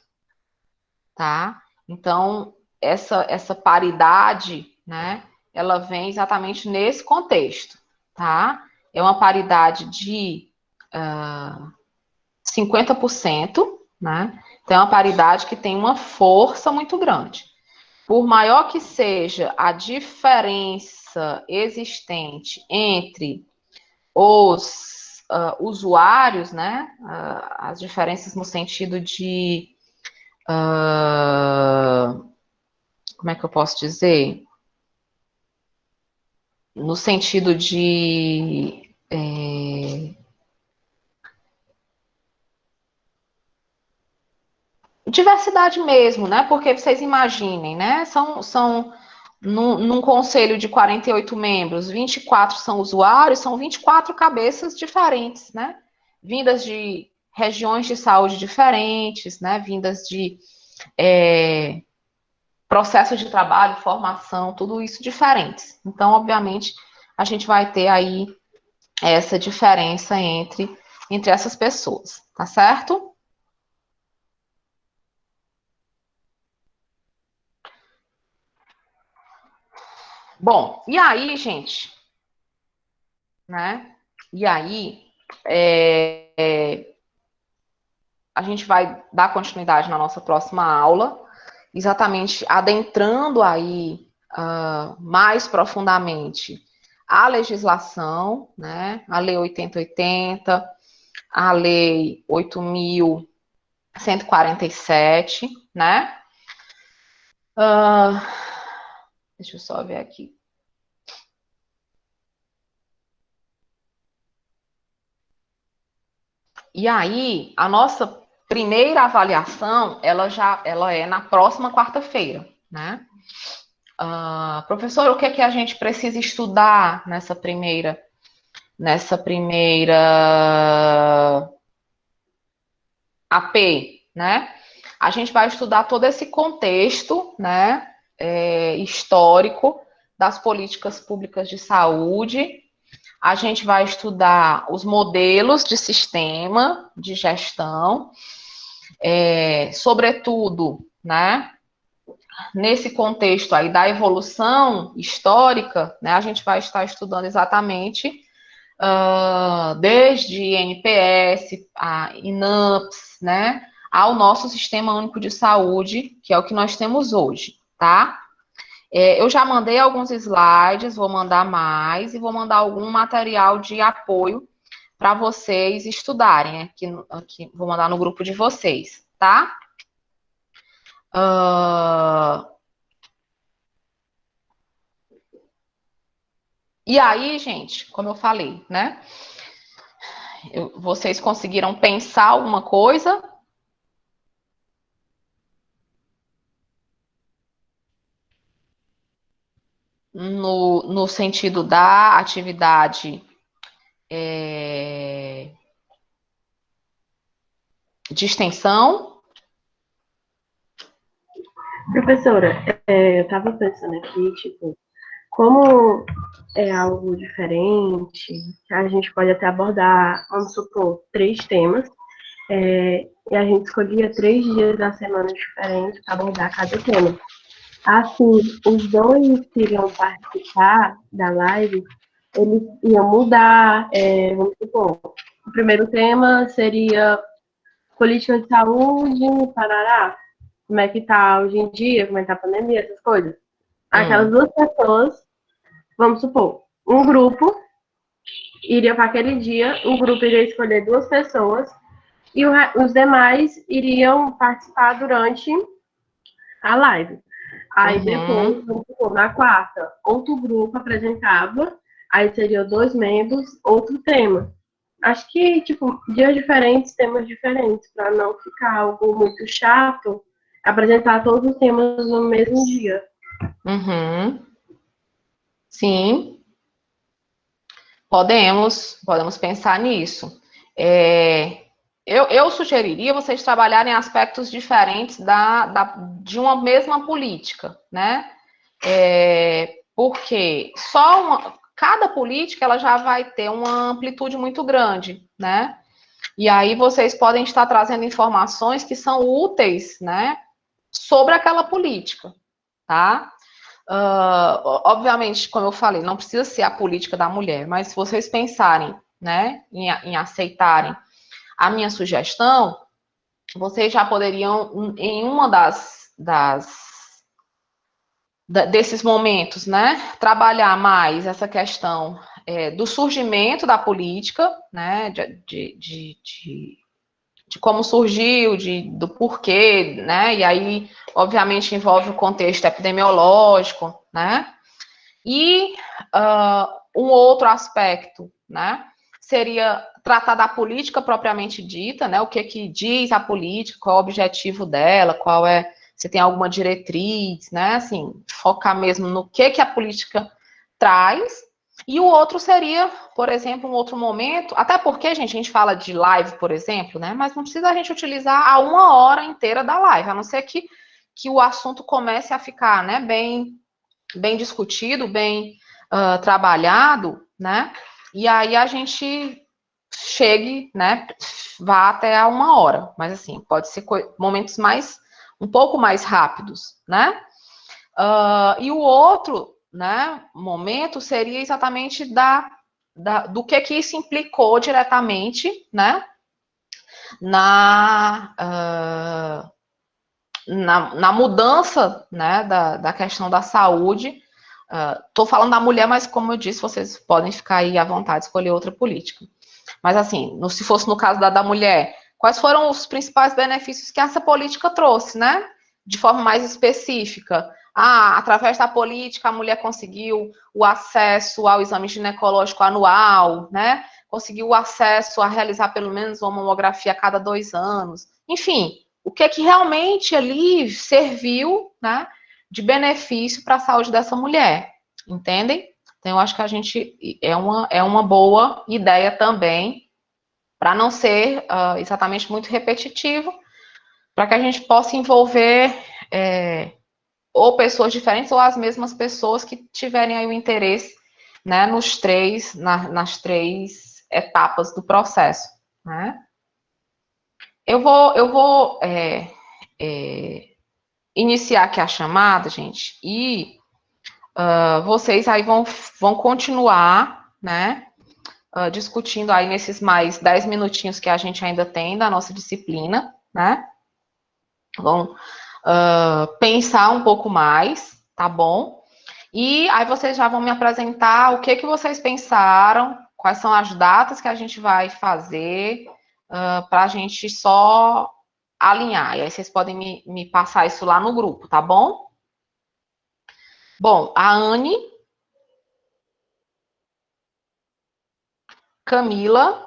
tá? Então, essa paridade, né, ela vem exatamente nesse contexto, tá? É uma paridade de 50%, né? Então, é uma paridade que tem uma força muito grande. Por maior que seja a diferença existente entre os usuários, né? As diferenças no sentido de como é que eu posso dizer? No sentido de diversidade mesmo, né? Porque vocês imaginem, né? São num conselho de 48 membros, 24 são usuários, são 24 cabeças diferentes, né? Vindas de regiões de saúde diferentes, né? Vindas de processos de trabalho, formação, tudo isso diferentes. Então, obviamente, a gente vai ter aí essa diferença entre essas pessoas, tá certo? Bom, e aí, gente, né? E aí, a gente vai dar continuidade na nossa próxima aula, exatamente adentrando aí mais profundamente a legislação, né? A Lei 8080, a Lei 8.147, né? Deixa eu só ver aqui. E aí, a nossa primeira avaliação, ela é na próxima quarta-feira, né? Professor, o que é que a gente precisa estudar nessa primeira AP, né? A gente vai estudar todo esse contexto, né, histórico das políticas públicas de saúde. A gente vai estudar os modelos de sistema de gestão, sobretudo, né, nesse contexto aí da evolução histórica, né, a gente vai estar estudando exatamente desde NPS, a INAMPS, né, ao nosso Sistema Único de Saúde, que é o que nós temos hoje, tá? Eu já mandei alguns slides, vou mandar mais e vou mandar algum material de apoio para vocês estudarem, aqui, vou mandar no grupo de vocês, tá? E aí, gente, como eu falei, né? Vocês conseguiram pensar alguma coisa? No sentido da atividade de extensão? Professora, eu estava pensando aqui, tipo, como é algo diferente, a gente pode até abordar, vamos supor, 3 temas, e a gente escolhia 3 dias da semana diferentes para abordar cada tema. Assim, os 2 que iriam participar da live, eles iam mudar, vamos supor, o primeiro tema seria política de saúde, parará, como é que tá hoje em dia, como é que tá a pandemia, essas coisas. Aquelas 2 pessoas, vamos supor, um grupo iria para aquele dia, um grupo iria escolher 2 pessoas e os demais iriam participar durante a live. Aí depois, vamos supor, na quarta, outro grupo apresentava, aí seriam 2 membros, outro tema. Acho que, tipo, dias diferentes, temas diferentes, para não ficar algo muito chato, apresentar todos os temas no mesmo dia. Sim. Podemos pensar nisso. Eu sugeriria vocês trabalharem aspectos diferentes de uma mesma política, né? Porque cada política ela já vai ter uma amplitude muito grande, né? E aí vocês podem estar trazendo informações que são úteis, né, sobre aquela política, tá? Obviamente, como eu falei, não precisa ser a política da mulher, mas se vocês pensarem, né, em aceitarem a minha sugestão, vocês já poderiam, em uma desses momentos, né, trabalhar mais essa questão do surgimento da política, né, de como surgiu, do porquê, né, e aí, obviamente, envolve o contexto epidemiológico, né, e um outro aspecto, né, seria tratar da política propriamente dita, né, o que diz a política, qual é o objetivo dela, se tem alguma diretriz, né, assim, focar mesmo no que a política traz. E o outro seria, por exemplo, um outro momento, até porque, gente, a gente fala de live, por exemplo, né, mas não precisa a gente utilizar a 1 hora inteira da live, a não ser que o assunto comece a ficar, né, bem discutido, bem trabalhado, né, e aí a gente chegue, né, vá até a 1 hora, mas assim, pode ser momentos um pouco mais rápidos, né? E o outro, né, momento seria exatamente do que isso implicou diretamente, né, na mudança, né, da questão da saúde. Estou falando da mulher, mas como eu disse, vocês podem ficar aí à vontade, escolher outra política. Mas assim, se fosse no caso da mulher, quais foram os principais benefícios que essa política trouxe, né? De forma mais específica, através da política, a mulher conseguiu o acesso ao exame ginecológico anual, né? Conseguiu o acesso a realizar pelo menos uma mamografia a cada 2 anos. Enfim, o que é que realmente ali serviu, né, de benefício para a saúde dessa mulher, entendem? Então, eu acho que a gente é uma boa ideia também, para não ser exatamente muito repetitivo, para que a gente possa envolver ou pessoas diferentes ou as mesmas pessoas que tiverem aí o interesse, né, nas três etapas do processo, né? Eu vou iniciar aqui a chamada, gente, e vocês aí vão continuar, né, discutindo aí nesses mais 10 minutinhos que a gente ainda tem da nossa disciplina, né? Vão pensar um pouco mais, tá bom? E aí vocês já vão me apresentar o que vocês pensaram, quais são as datas que a gente vai fazer, para a gente só alinhar. E aí vocês podem me passar isso lá no grupo, tá bom? Bom, a Anne, Camila,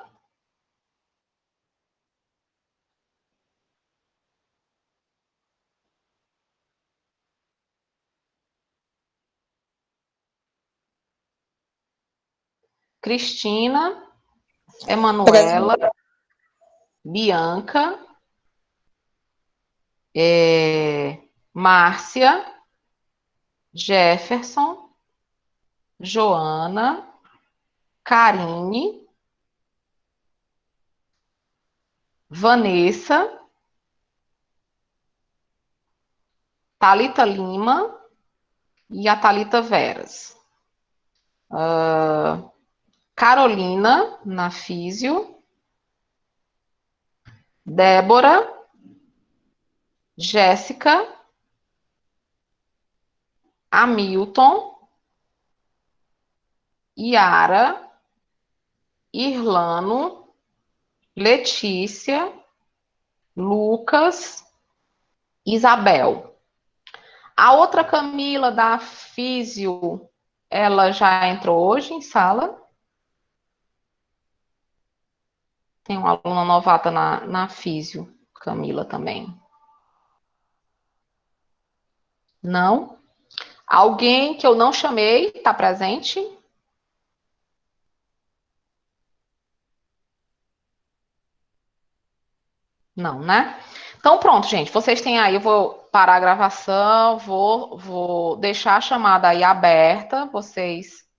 Cristina, Emanuela, Bianca, Márcia, Jefferson, Joana, Karine, Vanessa, Thalita Lima e a Thalita Veras. Carolina, na Físio. Débora, Jéssica, Hamilton, Yara, Irlano, Letícia, Lucas, Isabel. A outra Camila da Físio, ela já entrou hoje em sala. Tem uma aluna novata na Físio, Camila também. Não? Alguém que eu não chamei está presente? Não, né? Então, pronto, gente. Vocês têm aí, eu vou parar a gravação, vou deixar a chamada aí aberta. Vocês